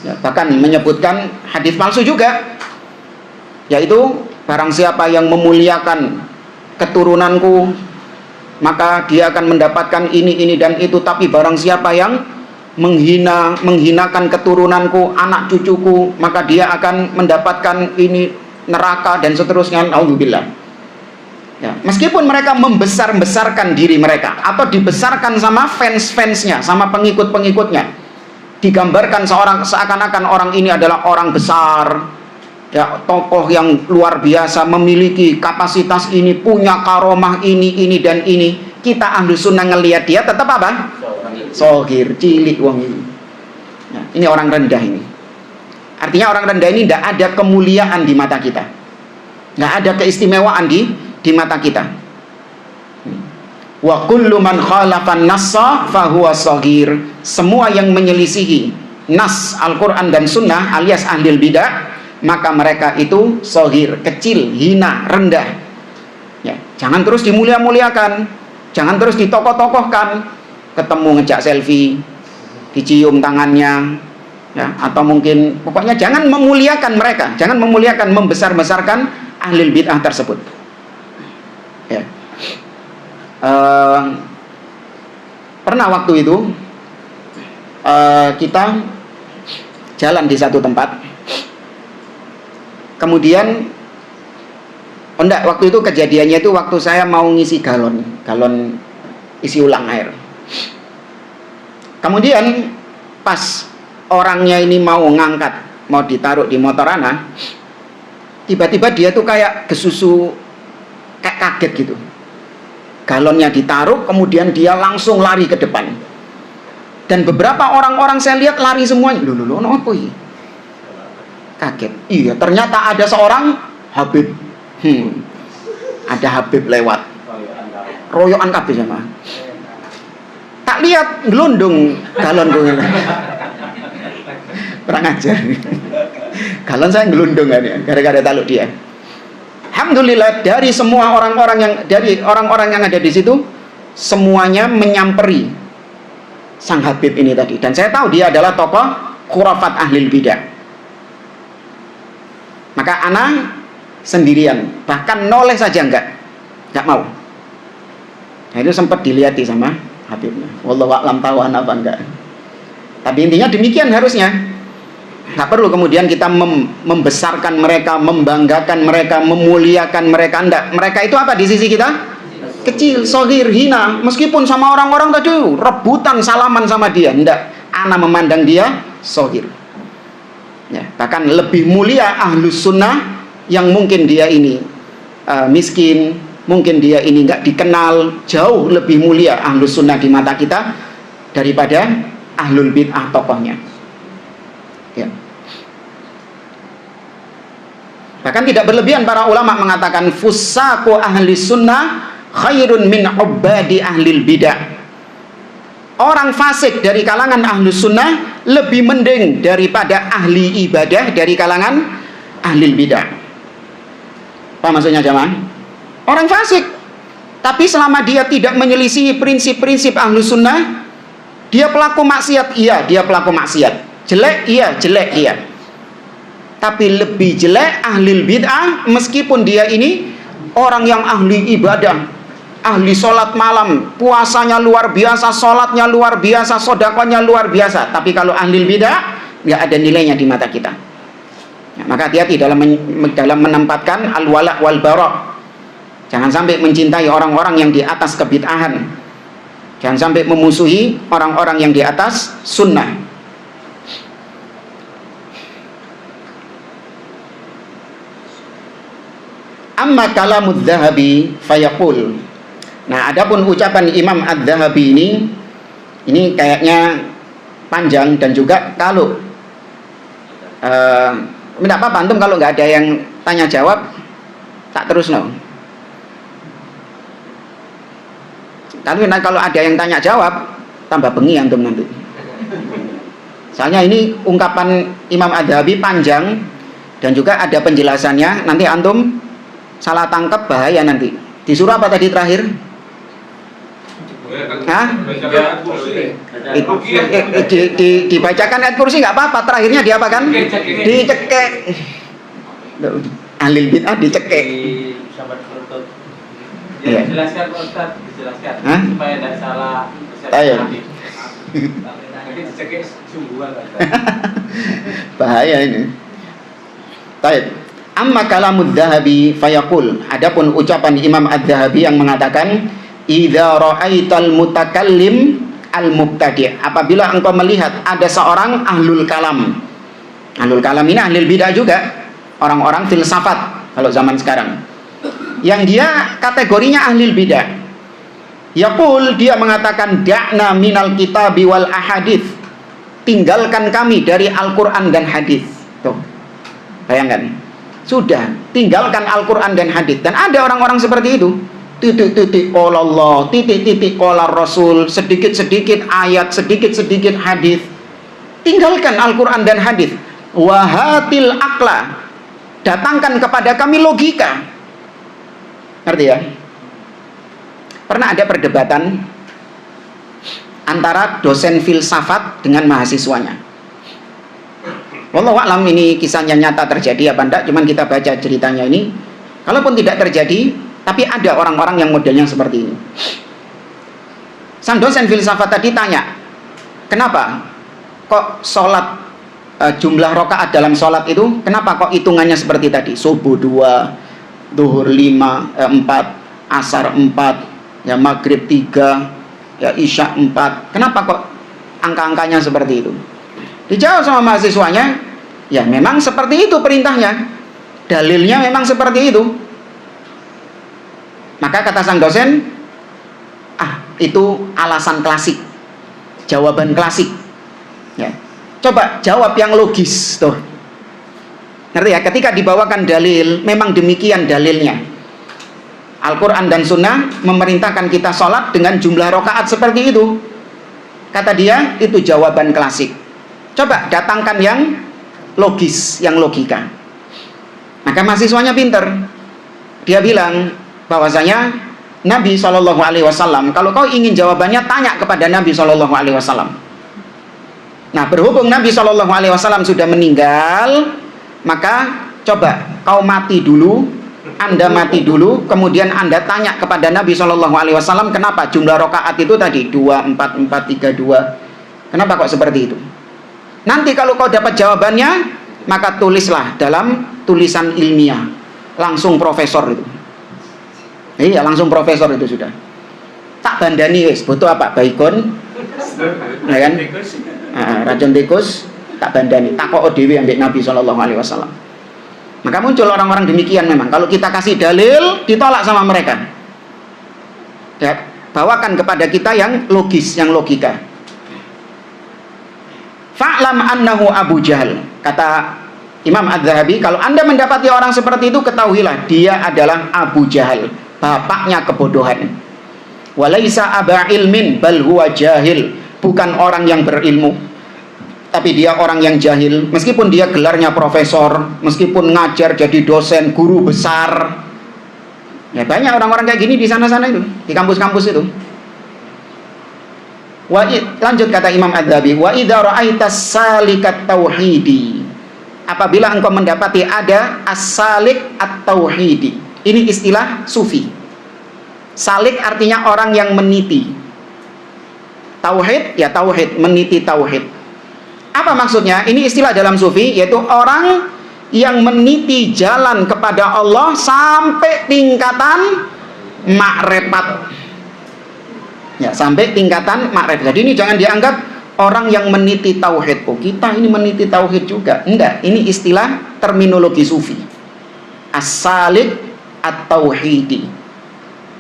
ya, bahkan menyebutkan hadis palsu juga, yaitu barang siapa yang memuliakan keturunanku maka dia akan mendapatkan ini dan itu, tapi barang siapa yang menghinakan keturunanku, anak cucuku, maka dia akan mendapatkan ini neraka dan seterusnya. Naudzubillah. Ya, meskipun mereka membesar-besarkan diri mereka atau dibesarkan sama fans-fansnya, sama pengikut-pengikutnya, digambarkan seakan-akan orang ini adalah orang besar, ya, tokoh yang luar biasa, memiliki kapasitas ini, punya karomah ini dan ini. Kita ahlu sunnah ngelihat dia tetap apa? Sohir, cilik wong ini. Ya, ini orang rendah ini. Artinya orang rendah ini tidak ada kemuliaan di mata kita, nggak ada keistimewaan di mata kita. Wa kullu man khalafan nassa fahuwa saghir. Semua yang menyelisihi nas Al-Quran dan Sunnah alias ahlul bidah, maka mereka itu saghir, kecil, hina, rendah. Ya, jangan terus dimulia-muliakan, jangan terus ditokoh-tokohkan. Ketemu ngejak selfie, dicium tangannya, ya, atau mungkin pokoknya jangan memuliakan mereka, jangan memuliakan, membesar-besarkan ahlul bidah tersebut. Ya. Pernah waktu itu kita jalan di satu tempat, kemudian waktu itu kejadiannya itu waktu saya mau ngisi galon isi ulang air. Kemudian pas orangnya ini mau ngangkat, mau ditaruh di motor ana, tiba-tiba dia tuh kayak kesusu, kayak kaget gitu. Galonnya ditaruh, kemudian dia langsung lari ke depan. Dan beberapa orang-orang saya lihat lari semuanya. Loh, apa ini? Kaget. Iya, ternyata ada seorang Habib. Ada Habib lewat. Royokan kabeh sama. Tak lihat gelondong galon gue. Kurang ajar. Galon saya gelondong kan ya, gara-gara taluk dia. Alhamdulillah dari semua orang-orang yang ada di situ, semuanya menyamperi sang Habib ini tadi. Dan saya tahu dia adalah tokoh khurafat ahlil bidah. Maka ana sendirian, bahkan noleh saja enggak mau. Nah, itu sempat dilihati sama Habibnya. Wallahu a'lam tahu ana apa enggak. Tapi intinya demikian harusnya. Nggak perlu kemudian kita membesarkan mereka, membanggakan mereka, memuliakan mereka. Enggak. Mereka itu apa di sisi kita? Kecil, shogir, hina. Meskipun sama orang-orang tadi rebutan salaman sama dia, enggak. Ana memandang dia shogir. Ya, bahkan lebih mulia ahlus sunnah yang mungkin dia ini miskin, mungkin dia ini enggak dikenal, jauh lebih mulia ahlus sunnah di mata kita daripada ahlul bid'ah tokohnya. Ya. Bahkan tidak berlebihan para ulama mengatakan fusaku ahli sunnah khairun min ubadi ahlil bidah. Orang fasik dari kalangan ahli sunnah lebih mending daripada ahli ibadah dari kalangan ahlil bidah. Apa maksudnya jamaah? Orang fasik, tapi selama dia tidak menyelisihi prinsip-prinsip ahli sunnah, dia pelaku maksiat, iya dia pelaku maksiat. Jelek, iya jelek dia. Tapi lebih jelek ahlul bid'ah, meskipun dia ini orang yang ahli ibadah, ahli sholat malam, puasanya luar biasa, sholatnya luar biasa, sodakonya luar biasa. Tapi kalau ahlul bid'ah, nggak ada nilainya di mata kita. Ya, maka hati-hati dalam menempatkan al-wala' wal bara'. Jangan sampai mencintai orang-orang yang di atas kebid'ahan. Jangan sampai memusuhi orang-orang yang di atas sunnah. Amma kalamud Dzahabi fayaqul. Nah, adapun ucapan Imam Adz-Dzahabi ini kayaknya panjang dan juga kalau tidak apa-apa antum kalau nggak ada yang tanya jawab tak terus no. Tapi kalau ada yang tanya jawab tambah bengi antum nanti. Soalnya ini ungkapan Imam Adz-Dzahabi panjang dan juga ada penjelasannya, nanti antum salah tangkap bahaya nanti. Disuruh apa tadi terakhir? Hah? Dibacakan ayat kursi nggak apa-apa. Terakhirnya diapakan? Dicekek. Ahlul bid'ah dicekek. Ya, jelaskan Ustaz, dijelaskan supaya tidak salah. Ayo. Bahaya ini. Baik. Amma kalamud Dzahabi fayaqul. Adapun ucapan Imam Adz-Dzahabi yang mengatakan idza ra'aital mutakallim al-mubtadi'. Apabila engkau melihat ada seorang ahlul kalam. Ahlul kalam ini ahlul bidah juga. Orang-orang filsafat kalau zaman sekarang. Yang dia kategorinya ahlul bidah. Yaqul, dia mengatakan da'na minal kitabi wal ahadits. Tinggalkan kami dari Al-Qur'an dan hadis. Tuh. Bayangkan. Sudah, tinggalkan Al-Quran dan hadis. Dan ada orang-orang seperti itu. Titik-titik qala Allah, titik-titik qala Rasul, sedikit-sedikit ayat, sedikit-sedikit hadis. Tinggalkan Al-Quran dan hadis. Wahatil akla, datangkan kepada kami logika. Ngerti ya? Pernah ada perdebatan antara dosen filsafat dengan mahasiswanya. Wallahu a'lam, ini kisahnya nyata terjadi apa enggak, cuman kita baca ceritanya ini. Kalaupun tidak terjadi, tapi ada orang-orang yang modelnya seperti ini. Sang dosen filsafat tadi tanya, kenapa kok sholat jumlah rakaat dalam sholat itu, kenapa kok hitungannya seperti tadi? Subuh 2, duhur 5, 4, asar 4, ya maghrib 3, ya isya 4. Kenapa kok angka-angkanya seperti itu? Dijawab sama mahasiswanya, ya memang seperti itu perintahnya, dalilnya memang seperti itu. Maka kata sang dosen, itu alasan klasik, jawaban klasik. Ya. Coba jawab yang logis tuh. Ngerti ya? Ketika dibawakan dalil, memang demikian dalilnya. Al-Quran dan Sunnah memerintahkan kita sholat dengan jumlah rakaat seperti itu. Kata dia, itu jawaban klasik. Coba datangkan yang logis, yang logika. Maka mahasiswanya pinter. Dia bilang bahwasanya Nabi SAW, kalau kau ingin jawabannya, tanya kepada Nabi SAW. Nah, berhubung Nabi SAW sudah meninggal, maka coba kau mati dulu, Anda mati dulu, kemudian Anda tanya kepada Nabi SAW, kenapa jumlah rakaat itu tadi 2, 4, 4, 3, 2. Kenapa kok seperti itu? Nanti kalau kau dapat jawabannya, maka tulislah dalam tulisan ilmiah. Langsung profesor itu. Iya, langsung profesor itu sudah. Tak bandani wis, butuh apa? Baikon. Ya kan? Racun tikus, tak bandani. Takok dhewe ambek Nabi SAW. Maka muncul orang-orang demikian memang. Kalau kita kasih dalil, ditolak sama mereka. Ya, bawakan kepada kita yang logis, yang logika. Fa'lam annahu Abu Jahal. Kata Imam Adz-Dzahabi, kalau Anda mendapati orang seperti itu, ketahuilah dia adalah Abu Jahal, bapaknya kebodohan. Walaisa aba ilmin bal huwa jahil. Bukan orang yang berilmu, tapi dia orang yang jahil. Meskipun dia gelarnya profesor, meskipun ngajar jadi dosen, guru besar. Ya banyak orang-orang kayak gini di sana-sana itu, di kampus-kampus itu. Lanjut kata Imam Adz-Dzahabi, wa idza ra'aita salikat tauhidi. Apabila engkau mendapati ada as-salik at-tauhidi. Ini istilah sufi. Salik artinya orang yang meniti. Tauhid ya tauhid, meniti tauhid. Apa maksudnya? Ini istilah dalam sufi, yaitu orang yang meniti jalan kepada Allah sampai tingkatan ma'rifat. Ya, sampai tingkatan ma'rifat. Jadi ini jangan dianggap orang yang meniti tauhid. Oh, kita ini meniti tauhid juga. Enggak, ini istilah terminologi sufi. As-salik at-tauhidi.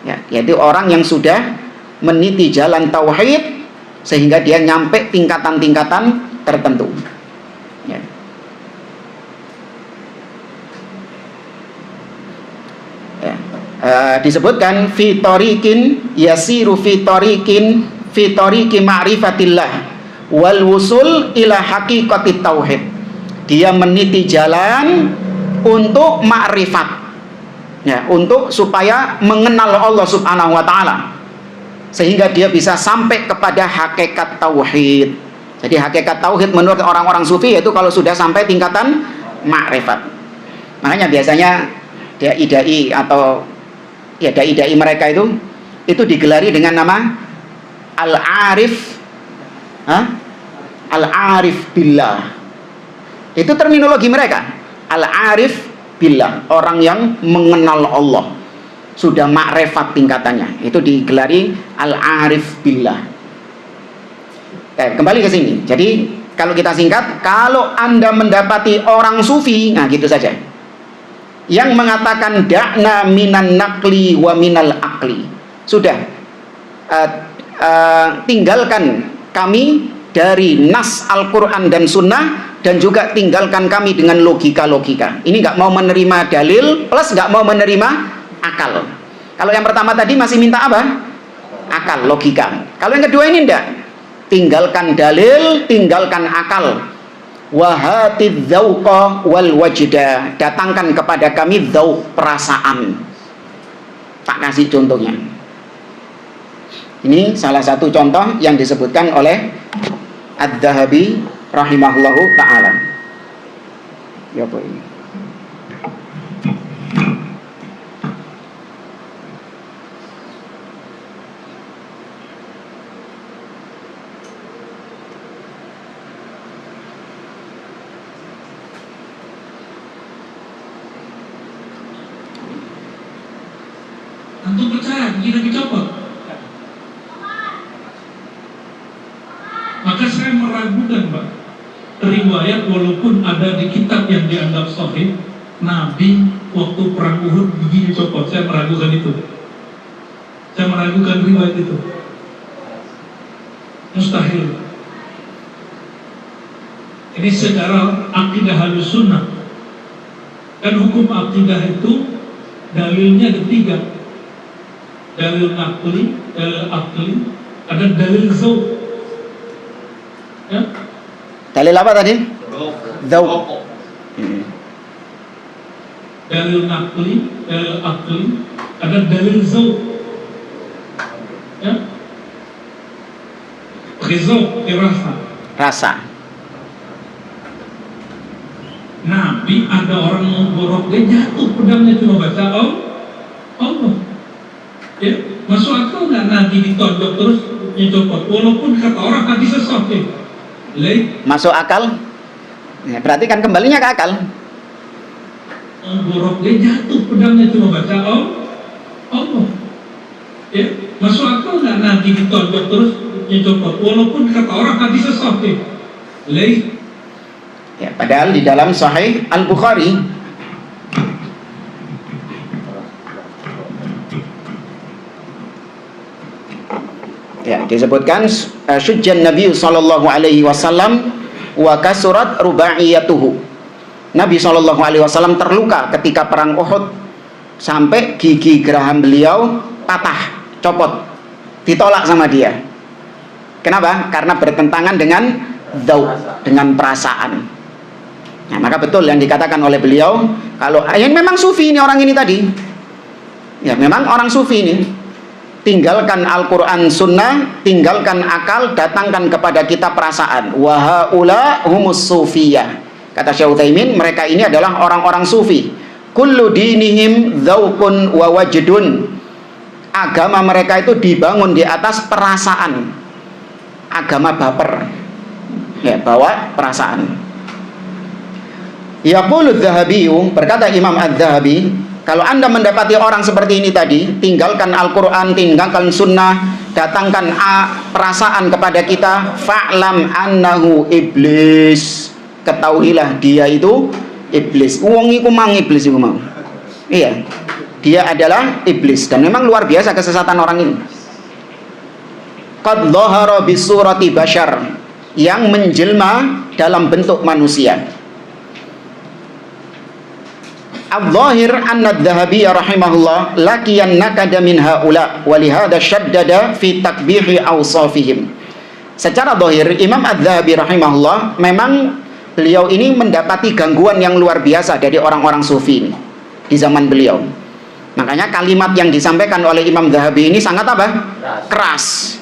Ya, yaitu orang yang sudah meniti jalan tauhid sehingga dia nyampe tingkatan-tingkatan tertentu. Ya. Disebutkan fitorikin yasiru fitorikin fitoriki ma'rifatillah wal wusul ila haqiqatit tauhid. Dia meniti jalan untuk ma'rifat, ya, untuk supaya mengenal Allah Subhanahu wa taala sehingga dia bisa sampai kepada hakikat tauhid. Jadi hakikat tauhid menurut orang-orang sufi yaitu kalau sudah sampai tingkatan ma'rifat. Makanya biasanya dai-dai atau ya dai-dai mereka itu digelari dengan nama al-arif al-arif billah. Itu terminologi mereka. Al-arif billah, orang yang mengenal Allah, sudah makrifat tingkatannya, itu digelari al-arif billah. Kembali ke sini. Jadi kalau kita singkat, kalau Anda mendapati orang sufi, nah gitu saja, yang mengatakan da'na minan naqli wa minal aqli, sudah tinggalkan kami dari nas Al-Quran dan Sunnah, dan juga tinggalkan kami dengan logika-logika. Ini nggak mau menerima dalil plus nggak mau menerima akal. Kalau yang pertama tadi masih minta apa? Akal, logika. Kalau yang kedua ini enggak, tinggalkan dalil, tinggalkan akal. Wahatidz dzauqa wal wajda, datangkan kepada kami dzauq, perasaan. Tak kasih contohnya. Ini salah satu contoh yang disebutkan oleh Adz-Dzahabi rahimahullahu ta'ala. Ya apa ini? Antum percaya kita dicopot? Maka saya meragukan, Pak, riwayat walaupun ada di kitab yang dianggap sahih, Nabi waktu perang Uhud gigi dicopot. Saya meragukan itu. Saya meragukan riwayat itu. Mustahil. Ini secara akidah Ahlus Sunnah. Kan hukum akidah itu dalilnya ada 3. Dalil naqli, dalil aqli, ada dalil dzauq. Ya? Dalil apa tadi? Dzauq. Dalil naqli, dalil aqli, ada dalil dzauq. Ya? Dzauq, rasa. Rasa. Nabi ada orang mau borok, dia jatuh pedangnya, cuma baca Allah. Ya, masuk akal nggak Nabi ditonjok terus nyocopot, walaupun kata orang hadisnya sahih. Masuk akal? Ya, berarti kan kembalinya ke akal. Borok dia jatuh pedangnya, cuma baca Allah. Ya, masuk akal nggak Nabi ditonjok terus nyocopot, walaupun kata orang hadisnya sahih. Ya, padahal di dalam Sahih Al-Bukhari ya disebutkan syujjan Nabi sallallahu alaihi wasallam wa kasurat rubaiyatuhu. Nabi sallallahu alaihi wasallam terluka ketika perang Uhud sampai gigi geraham beliau patah, copot, ditolak sama dia. Kenapa? Karena bertentangan dengan dzauq, dengan perasaan. Nah, maka betul yang dikatakan oleh beliau, kalau yang memang sufi ini orang ini tadi. Ya, memang orang sufi ini. Tinggalkan Al-Quran Sunnah, tinggalkan akal, datangkan kepada kita perasaan. Wa haula humus sufiyah. Kata Syekh Utsaimin, mereka ini adalah orang-orang sufi. Kullu dinihim dzauqun wa wajdun. Agama mereka itu dibangun di atas perasaan. Agama baper. Ya, bawa perasaan. Yaqulu Adz-Dzahabi, berkata Imam Adz-Dzahabi, kalau Anda mendapati orang seperti ini tadi, tinggalkan Al-Quran, tinggalkan Sunnah, datangkan perasaan kepada kita, fa'lam annahu iblis. Ketahuilah dia itu iblis. Wong iku mang iblis iku mau. Iya. Dia adalah iblis, dan memang luar biasa kesesatan orang ini. Qad dhahara bi surati bashar, yang menjelma dalam bentuk manusia. Al-Zahir anna Adz-Dzahabi rahimahullah lakiyan nakada min haula wa lihada syaddada fi takbihi awsafihim. Secara zahir Imam Adz-Dzahabi rahimahullah memang beliau ini mendapati gangguan yang luar biasa dari orang-orang sufi ini di zaman beliau. Makanya kalimat yang disampaikan oleh Imam Adz-Dzahabi ini sangat apa? Keras.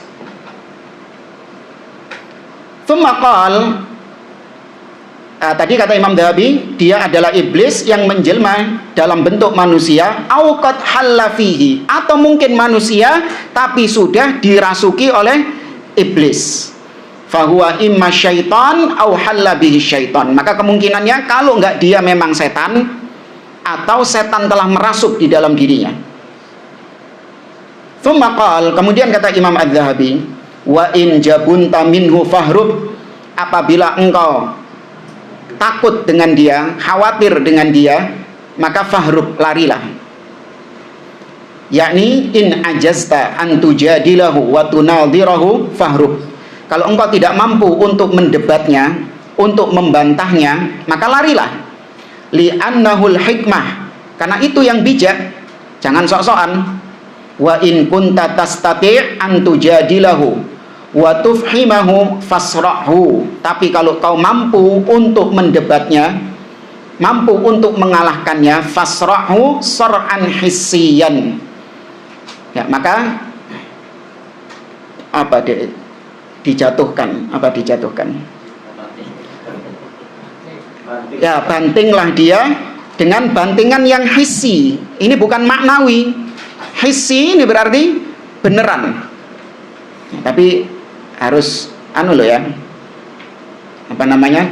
Tsumma qala, tadi kata Imam Adz-Dzahabi, dia adalah iblis yang menjelma dalam bentuk manusia, au qad halla fihi, atau mungkin manusia tapi sudah dirasuki oleh iblis. fahuwa imma syaitan au halla bihi syaitan. Maka kemungkinannya kalau enggak dia memang setan atau setan telah merasuk di dalam dirinya. Tsumma qala, kemudian kata Imam Az-Zahabi, wa in jabunta minhu fahrub, apabila engkau takut dengan dia, khawatir dengan dia, maka fahrub, larilah. Yakni in ajazta an tujadilahu wa tunadhirahu fahrub. Kalau engkau tidak mampu untuk mendebatnya, untuk membantahnya, maka larilah. Li'annahul hikmah, karena itu yang bijak. Jangan sok-sokan. Wa in kunta tastati' an tujadilahu wa tufhimahu fasrahu. Tapi kalau kau mampu untuk mendebatnya, mampu untuk mengalahkannya, fasrahu sar'an hissiyan. Ya, maka apa dijatuhkan, apa dijatuhkan? Ya, bantinglah dia dengan bantingan yang hissi. Ini bukan maknawi. Hissi ini berarti beneran. Ya, tapi harus ya. Apa namanya?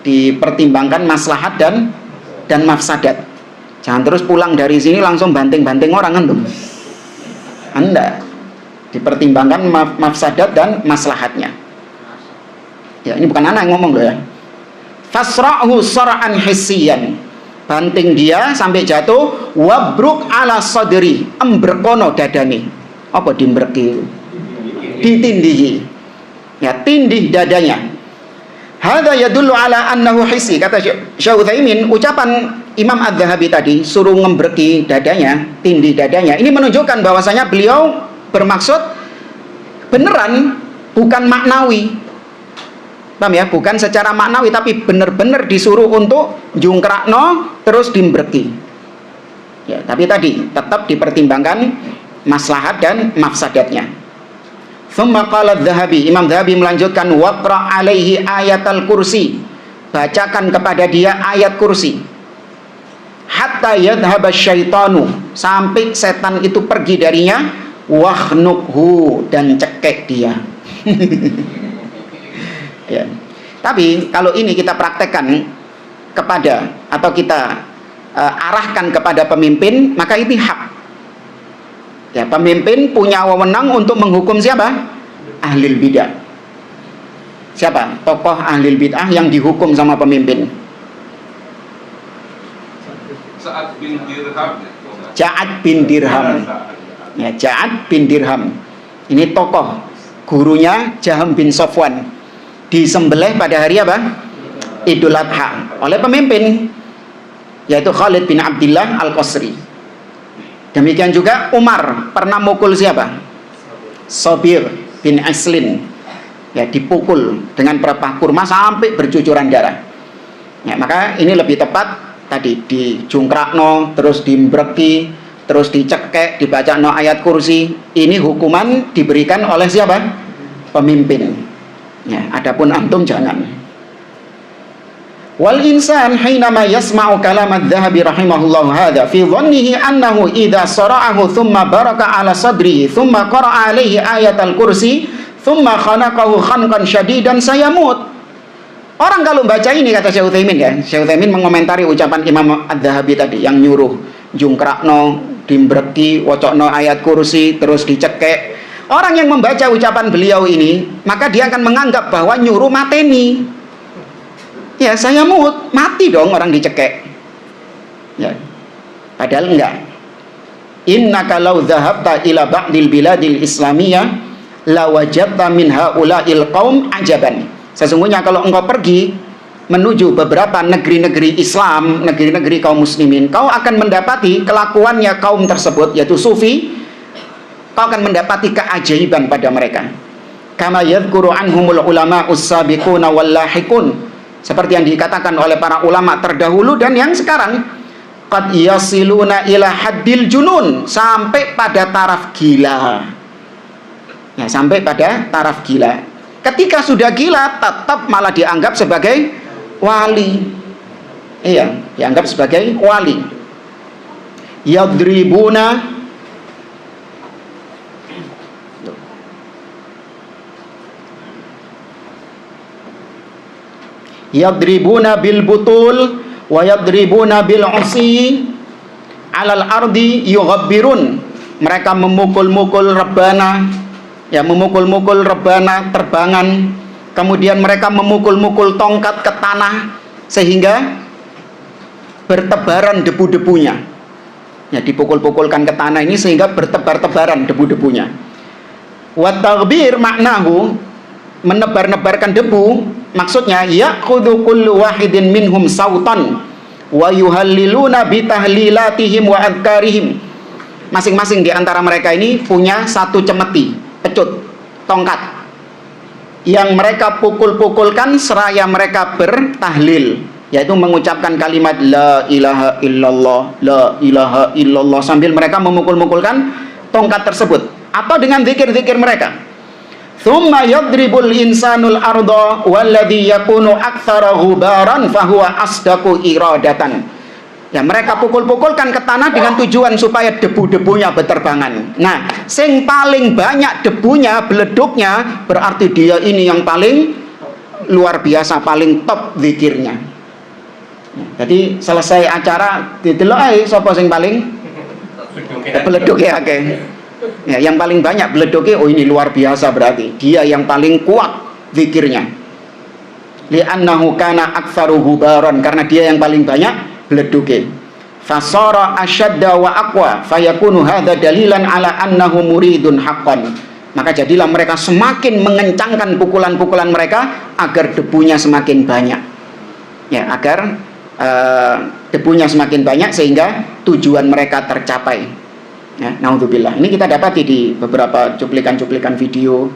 Dipertimbangkan maslahat dan mafsadat. Jangan terus pulang dari sini langsung banting-banting orang kan tuh. Anda dipertimbangkan mafsadat dan maslahatnya. Ya, ini bukan anak yang ngomong loh ya. Fasra'hu sar'an hissiyan. Banting dia sampai jatuh, wabruk ala sadri, embrekono dadane. Apa dimbreki? Ditindihi. Ya, tindih dadanya. Hadza yadullu ala annahu hissi. Kata Syekh Utsaimin, ucapan Imam Az-Zahabi tadi suruh ngembreki dadanya, tindih dadanya, ini menunjukkan bahwasanya beliau bermaksud beneran, bukan maknawi. Paham ya? Bukan secara maknawi, tapi benar-benar disuruh untuk jungkrakno terus dimbreki. Ya, tapi tadi tetap dipertimbangkan maslahat dan mafsadatnya. Tsumma qala Az-Zahabi, Imam Zahabi melanjutkan, waqra alaihi ayatal kursi. Bacakan kepada dia ayat kursi. Hatta yadhhaba syaitanu, sampai setan itu pergi darinya, wahnukhu, dan cekek dia. Ya. Tapi kalau ini kita praktekkan kepada atau kita arahkan kepada pemimpin, maka itu hak. Ya, pemimpin punya wewenang untuk menghukum siapa? Ahlul bidah. Siapa? Tokoh ahlul bid'ah yang dihukum sama pemimpin. Sa'ad bin Dirham. Ja'ad bin Dirham. Ya, Ja'ad bin Dirham. Ini tokoh, gurunya Jaham bin Safwan. Disembelih pada hari apa? Idul Adha oleh pemimpin, yaitu Khalid bin Abdullah Al-Qasri. Demikian juga Umar pernah mukul siapa? Sobir bin Aslin. Ya, dipukul dengan pelepah kurma sampai bercucuran darah. Ya, maka ini lebih tepat tadi dijungkrakno, terus dimbreki, terus dicekek, dibacakno ayat kursi. Ini hukuman diberikan oleh siapa? Pemimpin. Ya, adapun antum jangan. Wal insan hinama yasma'u kalam adz-Dzahabi rahimahullahu hadza fi dhannihi annahu idza sara'ahu thumma baraka ala sadrihi thumma qara'a alaihi ayatal kursi thumma khanaqahu khanqan syadidan sayamut. Orang kalau baca ini, kata Syekh Utsaimin ya. Syekh Utsaimin mengomentari ucapan Imam Az-Dzahabi tadi yang nyuruh jungkrakno, dimbreki, wocokno ayat kursi, terus dicekek. Orang yang membaca ucapan beliau ini, maka dia akan menganggap bahwa nyuruh mateni. Ya, saya mati dong orang dicekek. Ya. Padahal enggak. Innaka law dhahabta ila ba'dil biladil islamiyah la wajadta min haula'il qaum ajaban. Sesungguhnya kalau engkau pergi menuju beberapa negeri-negeri Islam, negeri-negeri kaum muslimin, kau akan mendapati kelakuannya kaum tersebut, yaitu sufi. Kau akan mendapati keajaiban pada mereka. Kama yadhkuru anhumul ulama us-sabiquna wal lahiqun. Seperti yang dikatakan oleh para ulama terdahulu dan yang sekarang. Qad yasiluna ila haddil junun, sampai pada taraf gila. Ya, sampai pada taraf gila. Ketika sudah gila, tetap malah dianggap sebagai wali. Iya, dianggap sebagai wali. Yadribuna, yadribuna bil butul wa yadribuna bil usi alal ardi yughabbirun. Mereka memukul-mukul rebana, ya, memukul-mukul rebana terbangan, kemudian mereka memukul-mukul tongkat ke tanah sehingga bertebaran debu-debunya. Ya, dipukul-pukulkan ke tanah ini sehingga bertebar-tebaran debu-debunya. Wa taghbir maknahu, menebar-nebarkan debu, maksudnya ya'khudhu kullu wahidin minhum sautan wa yuhalliluna bi tahlilatihim wa adkarihim. Masing-masing di antara mereka ini punya satu cemeti, pecut, tongkat yang mereka pukul-pukulkan seraya mereka bertahlil, yaitu mengucapkan kalimat la ilaha illallah, la ilaha illallah, sambil mereka memukul-mukulkan tongkat tersebut atau dengan zikir-zikir mereka. Thumma yadribul insanul arda walladhi yakunu aktsara ghubaran fahuwa asdaqu iradatan. Ya, mereka pukul-pukulkan ke tanah dengan tujuan supaya debu-debunya berterbangan. Nah, sing paling banyak debunya, beleduknya, berarti dia ini yang paling luar biasa, paling top zikirnya. Jadi selesai acara didelok ae sapa sing paling beleduk ya, oke. Ya, yang paling banyak beleduknya, oh ini luar biasa, berarti dia yang paling kuat zikirnya. Li'annahu kana aktsaru ghubaran, karena dia yang paling banyak beleduke. Fasara asyadda wa aqwa fayakunu hadza dalilan ala annahu muridun haqqan. Maka jadilah mereka semakin mengencangkan pukulan-pukulan mereka agar debunya semakin banyak. Ya, agar debunya semakin banyak sehingga tujuan mereka tercapai. Ya, naudzubillah. Ini kita dapati di beberapa cuplikan-cuplikan video,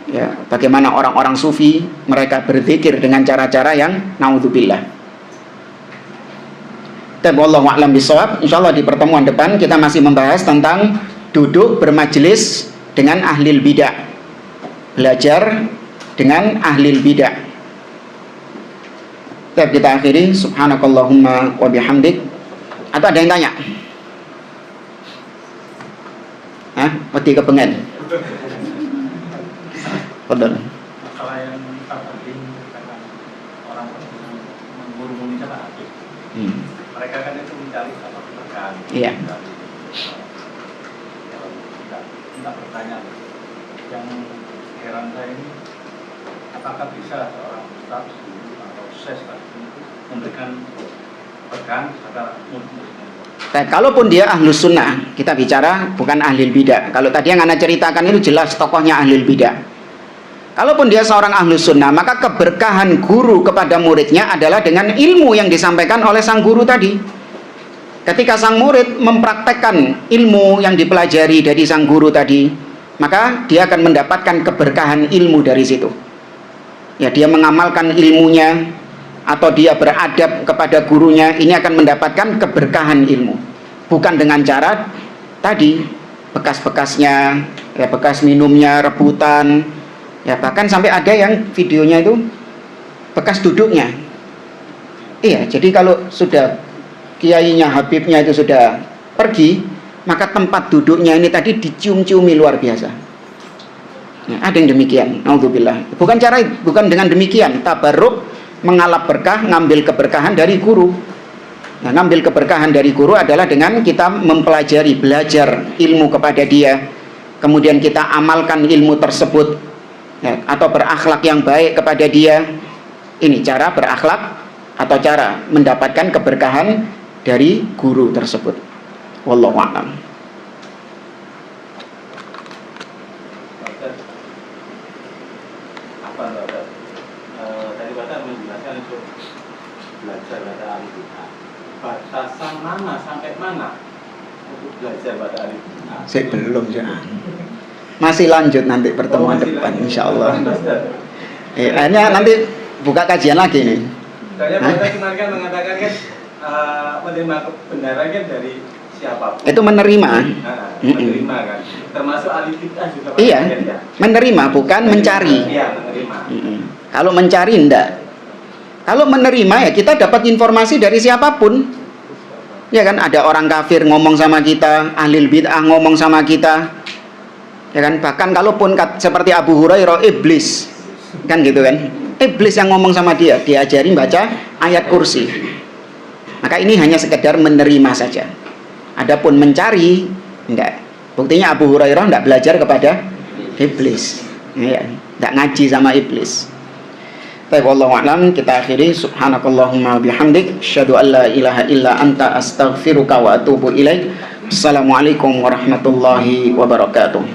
ya, bagaimana orang-orang sufi mereka berzikir dengan cara-cara yang naudzubillah. Wallahu a'lam bishawab. Insyaallah di pertemuan depan kita masih membahas tentang duduk bermajelis dengan ahlil bidah, belajar dengan ahlil bidah. Kita akhiri. Subhanakallahumma wa bihamdik. Atau ada yang tanya? Hah? Wedi kepengen? Pardon. Kalau yang tadi kata orang menggurui cara aktif, mereka kan itu mencari apa keberkahan. Iya. Tidak bertanya. Yang heran saya ini, apakah bisa seorang ustaz atau syekh memberikan keberkahan secara umum? Kalaupun dia ahlus sunnah, kita bicara bukan ahlil bidah. Kalau tadi yang anda ceritakan itu jelas tokohnya ahlil bidah. Kalaupun dia seorang ahlus sunnah, maka keberkahan guru kepada muridnya adalah dengan ilmu yang disampaikan oleh sang guru tadi. Ketika sang murid mempraktekkan ilmu yang dipelajari dari sang guru tadi, maka dia akan mendapatkan keberkahan ilmu dari situ. Ya, dia mengamalkan ilmunya atau dia beradab kepada gurunya, ini akan mendapatkan keberkahan ilmu. Bukan dengan cara tadi bekas-bekasnya, ya, bekas minumnya, rebutan, ya, bahkan sampai ada yang videonya itu bekas duduknya. Iya, jadi kalau sudah kiainya, habibnya itu sudah pergi, maka tempat duduknya ini tadi dicium-ciumi luar biasa. Ya, ada yang demikian. Alhamdulillah. Bukan dengan demikian tabarruk, mengalap berkah, ngambil keberkahan dari guru. Nah, ngambil keberkahan dari guru adalah dengan kita mempelajari, belajar ilmu kepada dia, kemudian kita amalkan ilmu tersebut, ya, atau berakhlak yang baik kepada dia. Ini cara berakhlak atau cara mendapatkan keberkahan dari guru tersebut. Wallahu a'lam. Tadi Bapak menjelaskan untuk belajar bahasa Al-Quran. Batasan mana sampai mana untuk belajar bahasa Al-Quran? Saya belum ya. Masih lanjut nanti pertemuan depan, insya Allah. Akhirnya nanti buka kajian lagi nih. Saya Bapak kemarin kan mengatakan kan menerima kebenaran kan dari siapapun. Itu menerima. Menerima kan. Termasuk ahli bid'ah juga. Iya, menerima bukan mencari. Iya, menerima. Kalau mencari enggak. Kalau menerima ya kita dapat informasi dari siapapun. Ya kan, ada orang kafir ngomong sama kita, ahli bid'ah ngomong sama kita. Ya kan, bahkan kalaupun seperti Abu Hurairah iblis. Kan gitu kan. iblis yang ngomong sama dia, diajari baca ayat kursi. Maka ini hanya sekedar menerima saja. Adapun mencari, enggak. Buktinya Abu Hurairah enggak belajar kepada iblis, ya, enggak ngaji sama iblis. Baik, wallahu a'lam. Kita akhiri. Subhanakallahumma bihamdik, asyhadu an la ilaha illa anta, astaghfiruka wa atubu ilaik. Assalamualaikum warahmatullahi wabarakatuh.